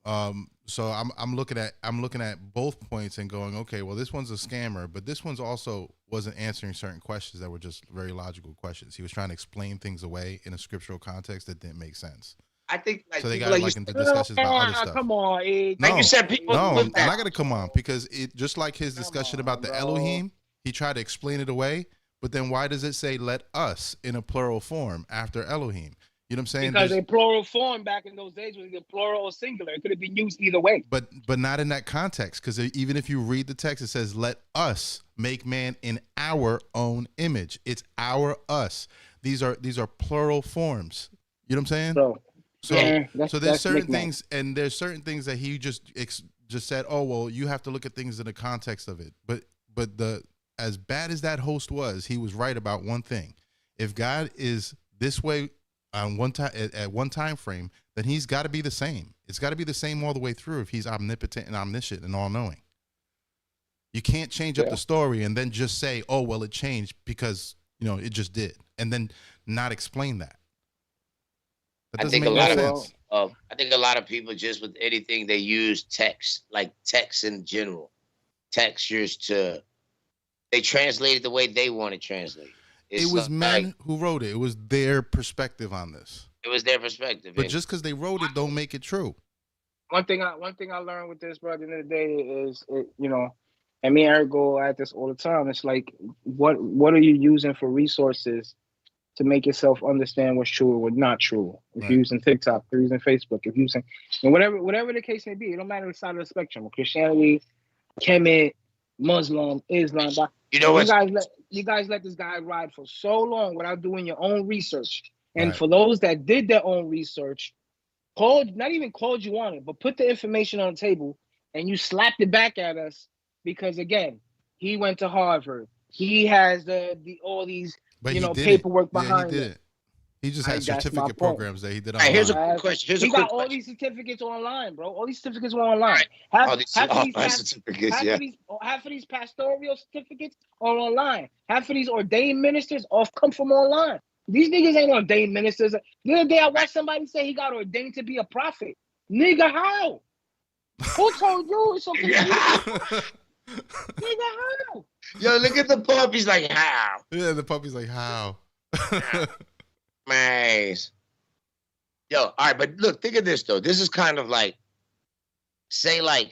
So I'm looking at both points and going, okay, well, this one's a scammer, but this one's also wasn't answering certain questions that were just very logical questions. He was trying to explain things away in a scriptural context that didn't make sense. I think like so they got like into discussions about other stuff. Come on, like you said, people. No, I'm not gonna come on because it just like his discussion about the Elohim, he tried to explain it away, but then why does it say "let us" in a plural form after Elohim? You know what I'm saying? Because a plural form back in those days was either plural or singular. It could have been used either way. But not in that context, because even if you read the text, it says, "Let us make man in our own image." It's our us. These are plural forms. You know what I'm saying? So there's certain things, and there's certain things that he just said. Oh well, you have to look at things in the context of it. But as bad as that host was, he was right about one thing. If God is this way on one time at one time frame, then he's got to be the same. It's got to be the same all the way through if he's omnipotent and omniscient and all-knowing. You can't change up the story and then just say, oh well, it changed because it just did, and then not explain that. That doesn't make no sense. I think a lot of people just with anything they use text, like text in general, textures they translate it the way they want to translate it. It was men who wrote it. It was their perspective on this. It was their perspective. But just because they wrote it don't make it true. One thing I learned with this, bro, at the end of the day is, and me and Eric go at this all the time. It's like, what are you using for resources to make yourself understand what's true or what's not true? If you're using TikTok, if you're using Facebook, if you're using, and whatever the case may be, it don't matter the side of the spectrum. Christianity, Kemet, Muslim, Islam. You know what? You guys let this guy ride for so long without doing your own research. And for those that did their own research, not even called you on it, but put the information on the table and you slapped it back at us because, again, he went to Harvard. He has all these paperwork behind it. He just had certificate programs that he did online. Here's a quick question. He got all these certificates online, bro. All these certificates were online. Half of these pastoral certificates are online. Half of these ordained ministers come from online. These niggas ain't ordained ministers. The other day I watched somebody say he got ordained to be a prophet. Nigga, how? Who told you it's okay? Nigga, how? Yo, look at the puppy's like, how? Yeah, the puppy's like, how? Nice. Yo, all right, but look, think of this though. This is kind of like, say like,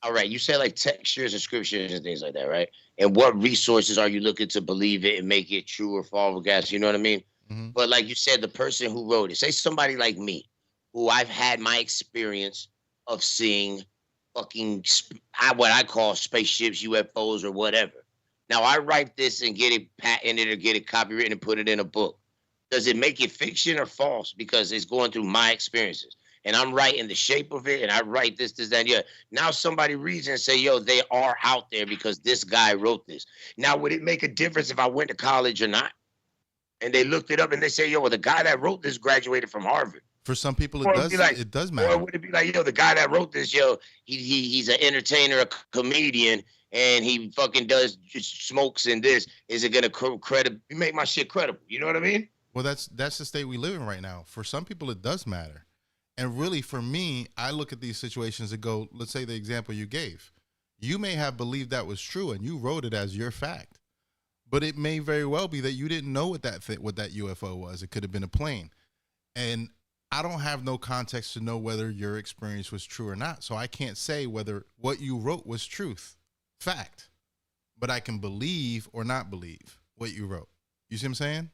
all right, you say like textures and scriptures and things like that, right? And what resources are you looking to believe it and make it true or fall gas? You know what I mean? Mm-hmm. But like you said, the person who wrote it, say somebody like me, who I've had my experience of seeing fucking what I call spaceships, UFOs, or whatever. Now I write this and get it patented or get it copywritten and put it in a book. Does it make it fiction or false? Because it's going through my experiences. And I'm writing the shape of it, and I write this, that, yeah. Now somebody reads it and say, yo, they are out there because this guy wrote this. Now, would it make a difference if I went to college or not? And they looked it up and they say, yo, well, the guy that wrote this graduated from Harvard. For some people, it does matter. Or would it be like, yo, the guy that wrote this, yo, he's an entertainer, a comedian, and he fucking does just smokes and this. Is it going to make my shit credible? You know what I mean? Well, that's the state we live in right now. For some people, it does matter. And really, for me, I look at these situations and go, let's say the example you gave. You may have believed that was true and you wrote it as your fact. But it may very well be that you didn't know what that UFO was. It could have been a plane. And I don't have no context to know whether your experience was true or not. So I can't say whether what you wrote was truth, fact. But I can believe or not believe what you wrote. You see what I'm saying?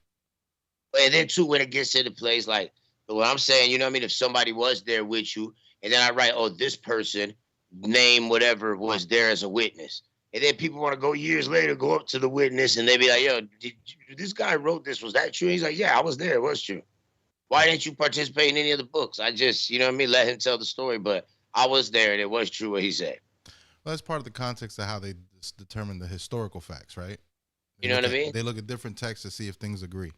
And then too, when it gets into place, like what I'm saying, you know what I mean? If somebody was there with you, and then I write, oh, this person, name whatever, was there as a witness. And then people want to go years later, go up to the witness, and they be like, yo, this guy wrote this, was that true? He's like, yeah, I was there, it was true. Why didn't you participate in any of the books? I just, you know what I mean, let him tell the story, but I was there, and it was true what he said. Well, that's part of the context of how they determine the historical facts, right? You know what I mean? They look at different texts to see if things agree.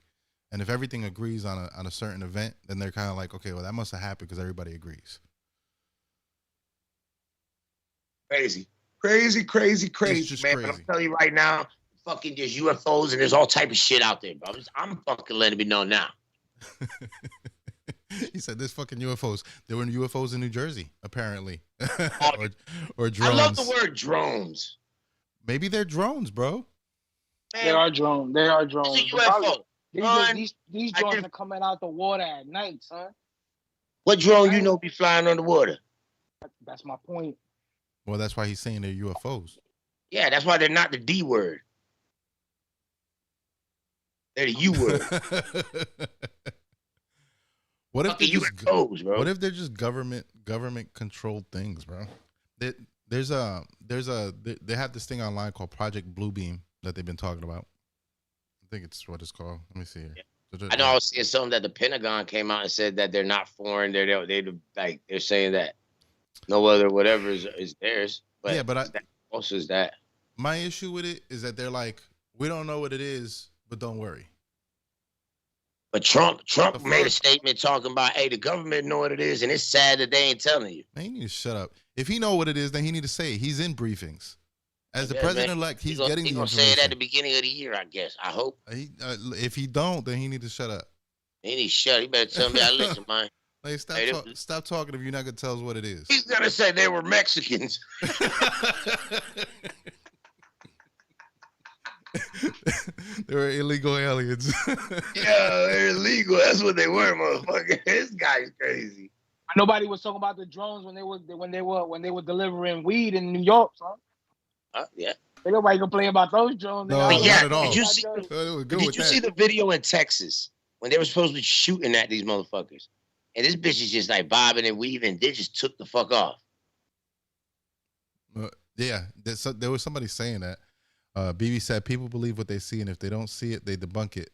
And if everything agrees on a certain event, then they're kind of like, okay, well, that must have happened because everybody agrees. Crazy, It's man. just But crazy. I'm telling you right now, fucking there's UFOs and there's all type of shit out there, bro. I'm fucking letting it be known now. He said there's fucking UFOs. There were UFOs in New Jersey, apparently. or drones. I love the word drones. Maybe they're drones, bro. Man, They are drones. They are drones. it's a UFO. These drones are coming out the water at night, son. What drone you know be flying underwater? That's my point. Well, that's why he's saying they're UFOs. Yeah, that's why they're not the D word. They're the U word. What if Fucking they're just UFOs, bro? What if they're just government controlled things, bro? They have this thing online called Project Bluebeam that they've been talking about. I think it's what it's called. Let me see here. Yeah. I know I was seeing something that the Pentagon came out and said that they're not foreign. They're saying that no other whatever is theirs. But yeah, but also is that my issue with it is that they're like, we don't know what it is, but don't worry. But Trump made a statement talking about, hey, the government know what it is, and it's sad that they ain't telling you. Man, he need to shut up. If he know what it is, then he need to say it. He's in briefings. As the president-elect, he's getting the information. He's going to say it at the beginning of the year, I guess. I hope. If he don't, then he need to shut up. He need to shut. He better tell me I listen, man. Like, stop talking if you're not going to tell us what it is. He's going to say they were Mexicans. They were illegal aliens. Yeah, they're illegal. That's what they were, motherfucker. This guy's crazy. Nobody was talking about the drones when they were delivering weed in New York, son. Yeah. Ain't nobody complain about those drones. No, But not at all. Did you see the video in Texas when they were supposed to be shooting at these motherfuckers? And this bitch is just like bobbing and weaving. They just took the fuck off. Yeah, there was somebody saying that. BB said people believe what they see, and if they don't see it, they debunk it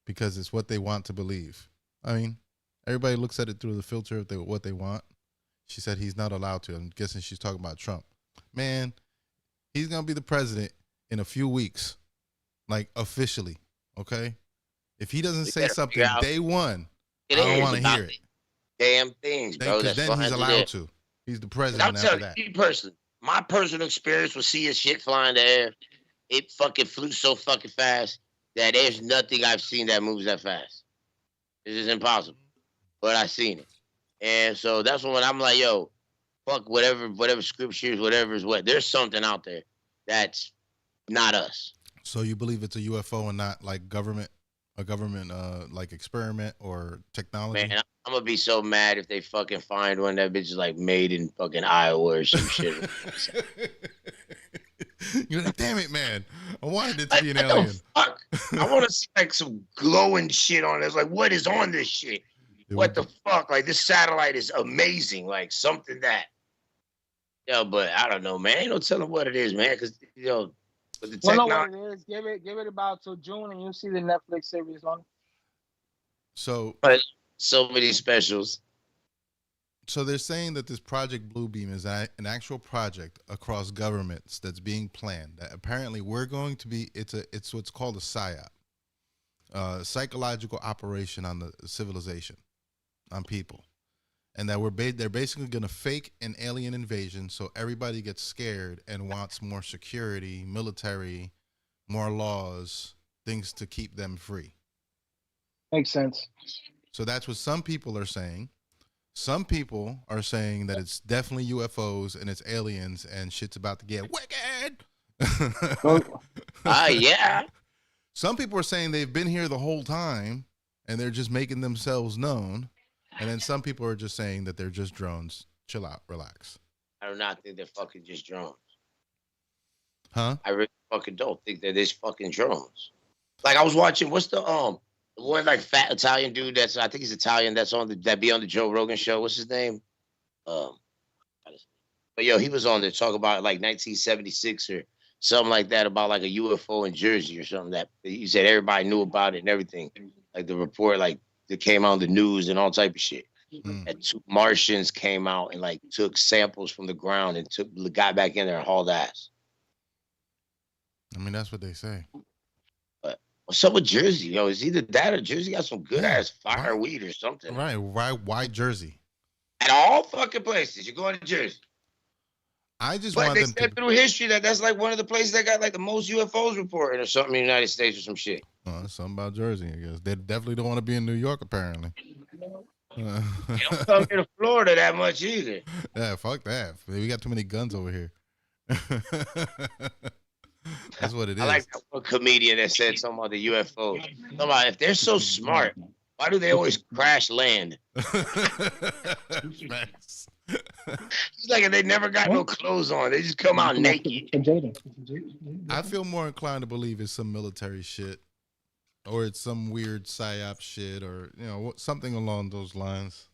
because it's what they want to believe. I mean, everybody looks at it through the filter of what they want. She said he's not allowed to. I'm guessing she's talking about Trump. Man, he's going to be the president in a few weeks, like officially, okay? If he doesn't say something day one, I don't want to hear it. Damn things, bro. Then he's allowed to. He's the president after that. Me personally, my personal experience with seeing shit fly in the air, it fucking flew so fucking fast that there's nothing I've seen that moves that fast. It's just impossible. But I seen it. And so that's when I'm like, yo, fuck whatever scriptures, whatever is what. There's something out there that's not us. So you believe it's a UFO and not like a government like experiment or technology? Man, I'm gonna be so mad if they fucking find one that bitch is like made in fucking Iowa or some shit. You're like, damn it, man. I wanted it to be an alien. Fuck? I want to see like some glowing shit on it. It's like, what is on this shit? What the fuck? Like, this satellite is amazing. Like, something that. Yo, but I don't know, man. Ain't no telling what it is, man. Because, you know, with the technology. Well, know what it is. Give it about till June and you'll see the Netflix series on it. So many specials. So they're saying that this Project Bluebeam is an actual project across governments that's being planned. That apparently we're going to be. It's what's called a PSYOP, psychological operation on the civilization, on people, and that they're basically going to fake an alien invasion so everybody gets scared and wants more security, military, more laws, things to keep them free. Makes sense. So that's what some people are saying. Some people are saying that it's definitely UFOs and it's aliens and shit's about to get wicked. Yeah. Some people are saying they've been here the whole time and they're just making themselves known. And then some people are just saying that they're just drones. Chill out, relax. I do not think they're fucking just drones. Huh? I really fucking don't think that it's fucking drones. Like I was watching, what's the one like fat Italian dude I think he's Italian that's that be on the Joe Rogan show. What's his name? But yo, he was on there talk about like 1976 or something like that about like a UFO in Jersey or something that he said everybody knew about it and everything. Like the report, like that came out on the news and all type of shit. That two Martians came out and like took samples from the ground and got back in there and hauled ass. I mean, that's what they say. But what's up with Jersey? Yo, is either that or Jersey got some good ass fireweed or something? Right. Why Jersey? At all fucking places, you're going to Jersey. I just but want they them said through history that's like one of the places that got like the most UFOs reported or something in the United States or some shit. Something about Jersey, I guess. They definitely don't want to be in New York, apparently. They don't come here to Florida that much either. Yeah, fuck that. We got too many guns over here. That's what it is. I like that one comedian that said something about the UFOs. Somebody, if they're so smart, why do they always crash land? It's like they never got no clothes on. They just come out naked. I feel more inclined to believe it's some military shit. Or it's some weird psyop shit, or something along those lines.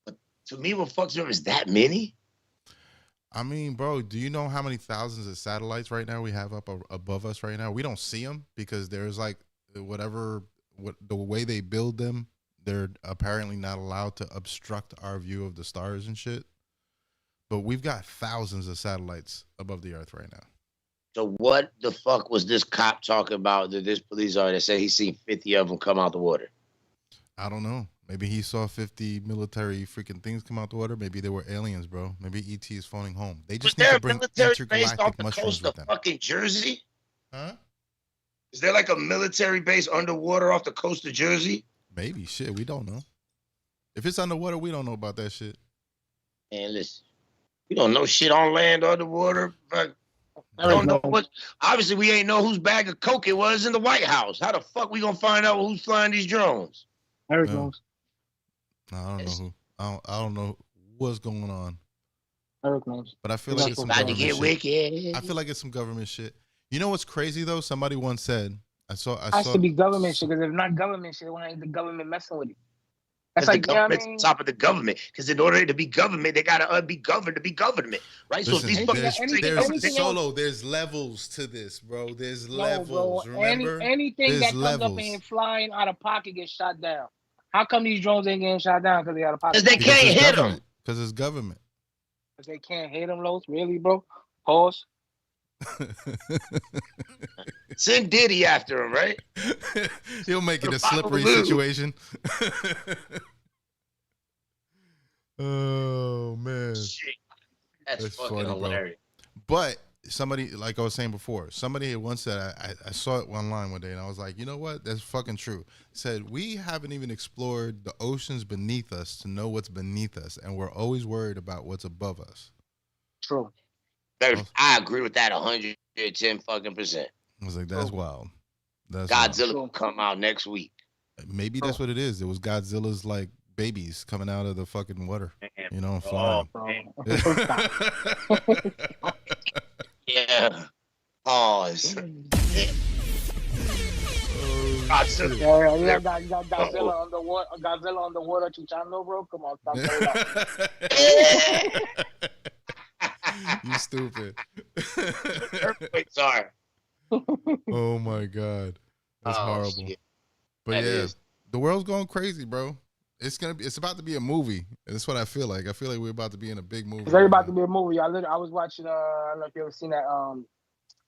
But to me, what fucks up is that many. I mean, bro, do you know how many thousands of satellites right now we have up above us right now? We don't see them because there's like the way they build them, they're apparently not allowed to obstruct our view of the stars and shit. But we've got thousands of satellites above the earth right now. So what the fuck was this cop talking about that this police officer that said he seen 50 of them come out the water? I don't know. Maybe he saw 50 military freaking things come out the water. Maybe they were aliens, bro. Maybe ET is phoning home. They just need to bring intergalactic mushrooms with them. Fucking Jersey? Huh? Is there like a military base underwater off the coast of Jersey? Maybe. Shit, we don't know. If it's underwater, we don't know about that shit. Man, listen. We don't know shit on land, underwater. I don't know what. Obviously, we ain't know whose bag of coke it was in the White House. How the fuck we gonna find out who's flying these drones? Eric knows. No, I don't know who. I don't know what's going on. Eric knows. But I feel like it's some government shit. Wicked. I feel like it's some government shit. You know what's crazy though? Somebody once said, I saw. Has to be government shit, because if not government shit, why ain't the government messing with it? That's like, the government's on top of the government. Because in order to be government, they gotta be governed to be government, right? Listen, so if these there's levels to this, bro. There's levels. Bro. Remember, anything that comes up and flying out of pocket gets shot down. How come these drones ain't getting shot down because they out of pocket? Because they can't hit them. Because it's government. Because they can't hit them, Los. Really, bro? Pause. Send Diddy after him, right? He'll make it a slippery situation. Oh man, shit. That's fucking funny, hilarious. But somebody, like I was saying before, somebody had once said, I saw it online one day, and I was like, you know what? That's fucking true. Said we haven't even explored the oceans beneath us to know what's beneath us, and we're always worried about what's above us. True. I agree with that 110 fucking percent. I was like, that's wild. That's Godzilla will come out next week. Maybe that's what it is. It was Godzilla's like babies coming out of the fucking water, you know, flying. Yeah. Pause. Godzilla. Yeah, Godzilla underwater. Godzilla underwater, Chicano, bro. Come on, stop that. You stupid. Earthquakes are. Oh my god, that's horrible. Shit. But yeah, the world's going crazy, bro. It's about to be a movie. That's what I feel like. I feel like we're about to be in a big movie. It's about to be a movie. I was watching. I don't know if you ever seen that.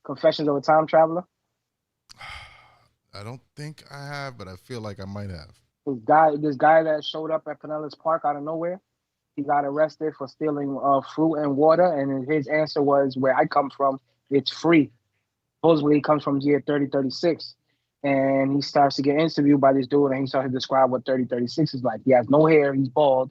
Confessions of a Time Traveler. I don't think I have, but I feel like I might have. This guy that showed up at Pinellas Park out of nowhere. He got arrested for stealing fruit and water, and his answer was, "Where I come from, it's free." Supposedly, he comes from year 3036. and he starts to get interviewed by this dude, and he starts to describe what 3036 is like. He has no hair, he's bald,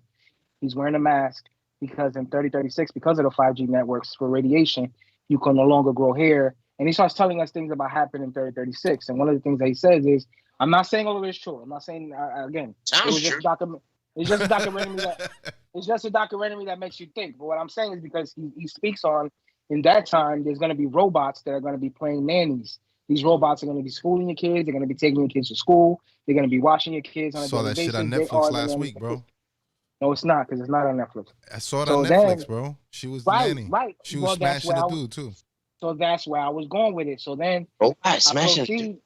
he's wearing a mask, because in 3036, because of the 5G networks for radiation, you can no longer grow hair. And he starts telling us things about happening in 3036. And one of the things that he says is, I'm not saying all of it is true. I'm not saying, again, Sounds it was just true. it's just a documentary that it's just a documentary that makes you think. But what I'm saying is because he speaks on, in that time, there's going to be robots that are going to be playing nannies. These robots are going to be schooling your kids. They're going to be taking your kids to school. They're going to be watching your kids on a Saw daily that basis. shit on Netflix last week, bro. No, it's not, because it's not on Netflix. I saw it So on Netflix, bro. She was the nanny. Right. She was smashing the dude too. So that's where I was going with it. So then I smashing.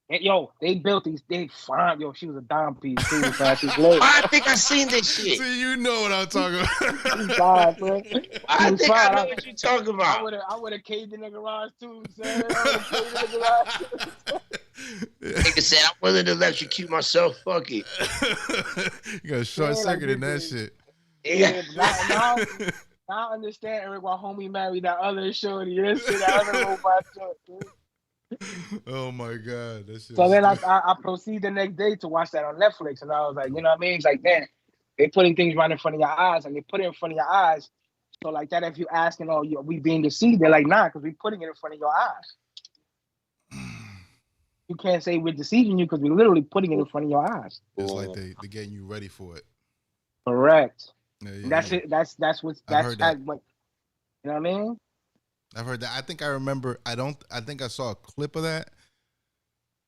And, yo, they built these. They fine. Yo, she was a dime piece too. So she's late. I think I seen this shit. See, you know what I'm talking about. Fine, bro. I think I know what you're talking about. I would have caved in the garage too, son. I would have caved in the garage. Nigga said I'm willing to electrocute myself. Fuck it. You got a short circuit in that shit. Yeah. Now I understand, Eric, why homie married that other shorty. That shit, that other robot shorty. Oh my god, that shit. So then I proceed the next day to watch that on Netflix, and I was like, you know what I mean? It's like, damn, they putting things right in front of your eyes, and they put it in front of your eyes. So like that, if you asking, oh, are we being deceived? They're like, nah, because we're putting it in front of your eyes. You can't say we're deceiving you because we're literally putting it in front of your eyes. It's like they're getting you ready for it. Correct. Yeah, That's it. That's what. You know what I mean? I've heard that. I think I remember. I think I saw a clip of that,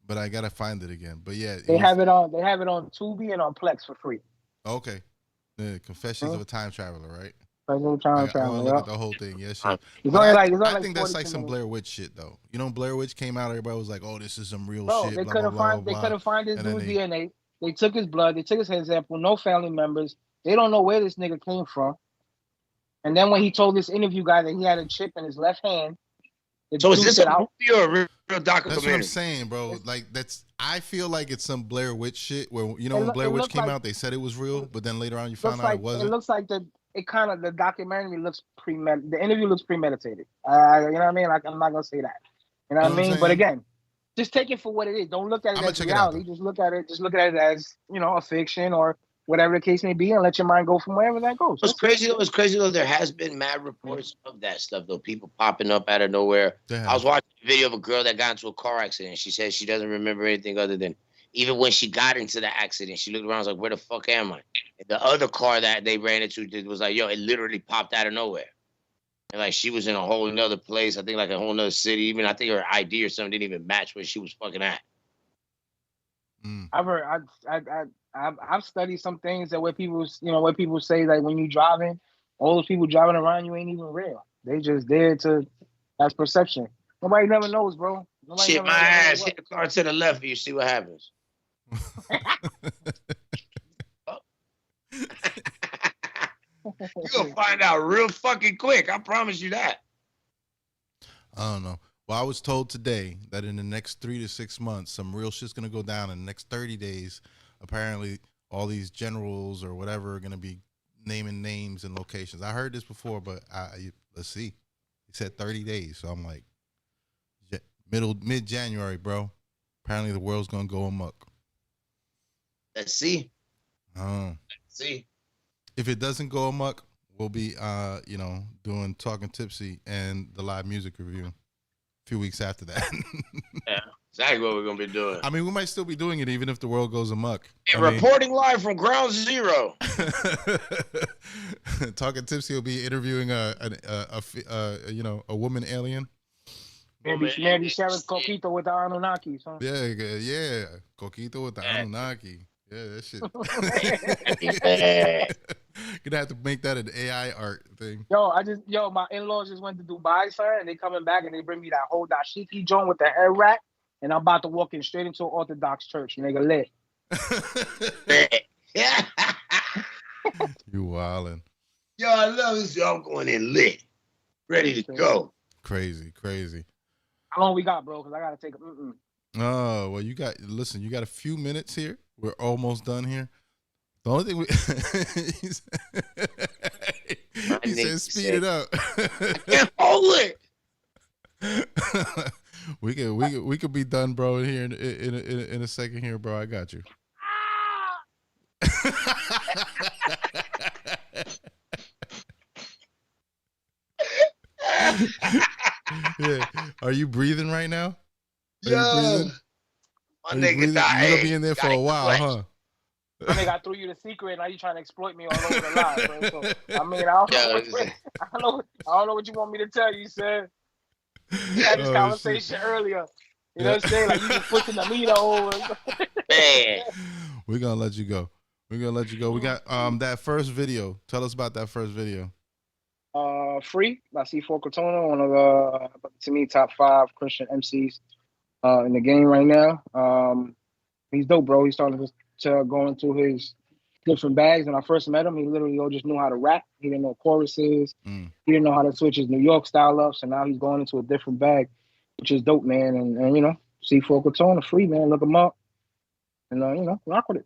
but I gotta find it again. But yeah, they have it on Tubi and on Plex for free. Okay, the Confessions of a Time Traveler, right? Time Traveler. Look at the whole thing. Yes, yeah, I think that's like some Blair Witch shit, though. You know, Blair Witch came out. Everybody was like, "Oh, this is some real shit." They couldn't find his dude's DNA. They took his blood. They took his head sample. No family members. They don't know where this nigga came from. And then when he told this interview guy that he had a chip in his left hand. So is this a movie or a real documentary? That's what I'm saying, bro. Like I feel like it's some Blair Witch shit where, you know, when Blair Witch came out, they said it was real, but then later on you found out it wasn't. It looks like the documentary looks the interview looks premeditated. You know what I mean? Like, I'm not gonna say that. You know what I mean? But again, just take it for what it is. Don't look at it as reality. Just look at it as, you know, a fiction or whatever the case may be, and let your mind go from wherever that goes. It's crazy though. There has been mad reports of that stuff though. People popping up out of nowhere. I was watching a video of a girl that got into a car accident. She said she doesn't remember anything other than even when she got into the accident, she looked around and was like, "Where the fuck am I?" And the other car that they ran into was like, "Yo, it literally popped out of nowhere." And like she was in a whole another place. I think like a whole another city. Even I think her ID or something didn't even match where she was fucking at. I've heard. I've studied some things that where people say like when you driving, all those people driving around you ain't even real. They just there to that's perception. Nobody never knows, bro. Shit my ass, hit the car to the left, you see what happens. You're gonna find out real fucking quick. I promise you that. I don't know. Well, I was told today that in the next 3 to 6 months, some real shit's gonna go down. In the next 30 days, apparently, all these generals or whatever are gonna be naming names and locations. I heard this before, but let's see. He said 30 days, so I'm like, mid-January, bro. Apparently, the world's gonna go amok. Let's see. Let's see. If it doesn't go amok, we'll be, doing Talking Tipsy and the live music review a few weeks after that. Yeah, exactly what we're going to be doing. I mean, we might still be doing it even if the world goes amok. Reporting live from Ground Zero. Talking Tipsy will be interviewing a woman alien. Maybe Sharon's Coquito with the Anunnaki. Huh? Yeah. Coquito with the Anunnaki. Yeah, that shit. Gonna have to make that an AI art thing. My in-laws just went to Dubai, sir, and they coming back and they bring me that whole dashiki joint with the hair wrap, and I'm about to walk in straight into an Orthodox church, nigga, lit. You wildin'. Yo, I love this. Yo, I'm going in lit, ready to go. Crazy. How long we got, bro? Because I gotta take a. Oh well, you got a few minutes here. We're almost done here. The only thing he said speed it up. I can't hold it. We could be done, bro. Here in a second, here, bro. I got you. Yeah. Are you breathing right now? Are you breathing? My nigga died. You're gonna be in there for a while, huh? I think I threw you the secret. Now you trying to exploit me all over the line, bro. So, I mean, I don't know what you want me to tell you, sir. We had this conversation earlier. You know what I'm saying? Like you just pushing the meter over. Man. We're gonna let you go. We got that first video. Tell us about that first video. Free by C4 Cortona, one of to me top 5 Christian MCs in the game right now. He's dope, bro. He's starting to go into his different bags. When I first met him, he literally just knew how to rap. He didn't know choruses. He didn't know how to switch his New York style up. So now he's going into a different bag, which is dope, man. And you know, C4 Cortona, Free, man. Look him up. And you know, rock with it.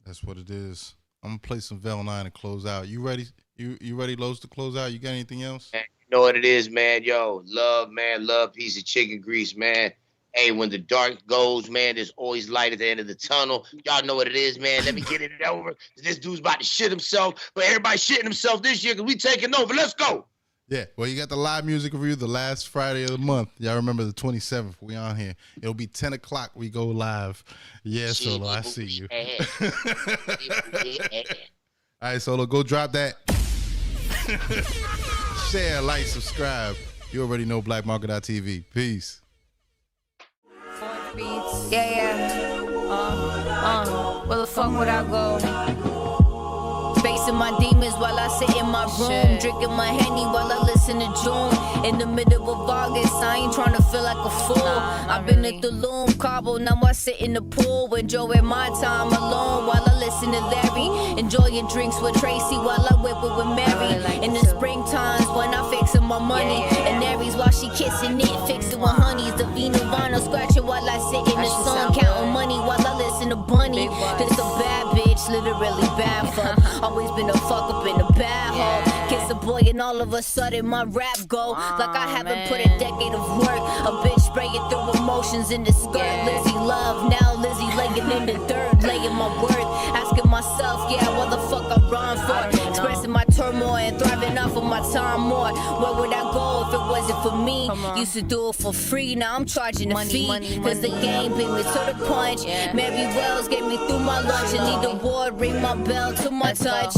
That's what it is. I'm gonna play some Vel 9 and close out. You ready? You ready, Los, to close out? You got anything else? Man, you know what it is, man. Yo, love, man. Love, piece of chicken grease, man. Hey, when the dark goes, man, there's always light at the end of the tunnel. Y'all know what it is, man. Let me get it over. This dude's about to shit himself, but everybody shitting himself this year because we taking over. Let's go. Yeah, well, you got the live music review the last Friday of the month. Y'all remember the 27th. We on here. It'll be 10 o'clock. We go live. Yeah, Solo, I see you. All right, Solo, go drop that. Share, like, subscribe. You already know blackmarket.tv. Peace. Yeah. Where the fuck would I go? Facing my demons while I sit in my room, drinking my Henny while I listen to June. In the middle of August, I ain't trying to feel like a fool. I've been at the Loom, Cabo, now I sit in the pool, enjoying my time alone while I listen to Larry. Enjoying drinks with Tracy while I whip it with Mary. In the spring times when I fixing my money, and Aries while she kissing it, fixing with honeys. The Vino scratching while I sit in the sun, counting money while I listen to Bunny. This a bad bitch, literally bad fuck. Always been a fuck up in a bad hole. Kiss a boy and all of a sudden my rap go like I haven't put a decade of work. A bitch spraying through emotions in the skirt. Lizzie love, now Lizzie laying in the dirt, laying my worth. Asking myself, yeah, what the fuck I run for? Expressing my turmoil and thriving off of my time more. Where would I go if it wasn't for me? Used to do it for free, now I'm charging a fee. Cause the game beat me to the punch. Mary Wells gave me through my lunch. And need the ward, ring my bell to my touch.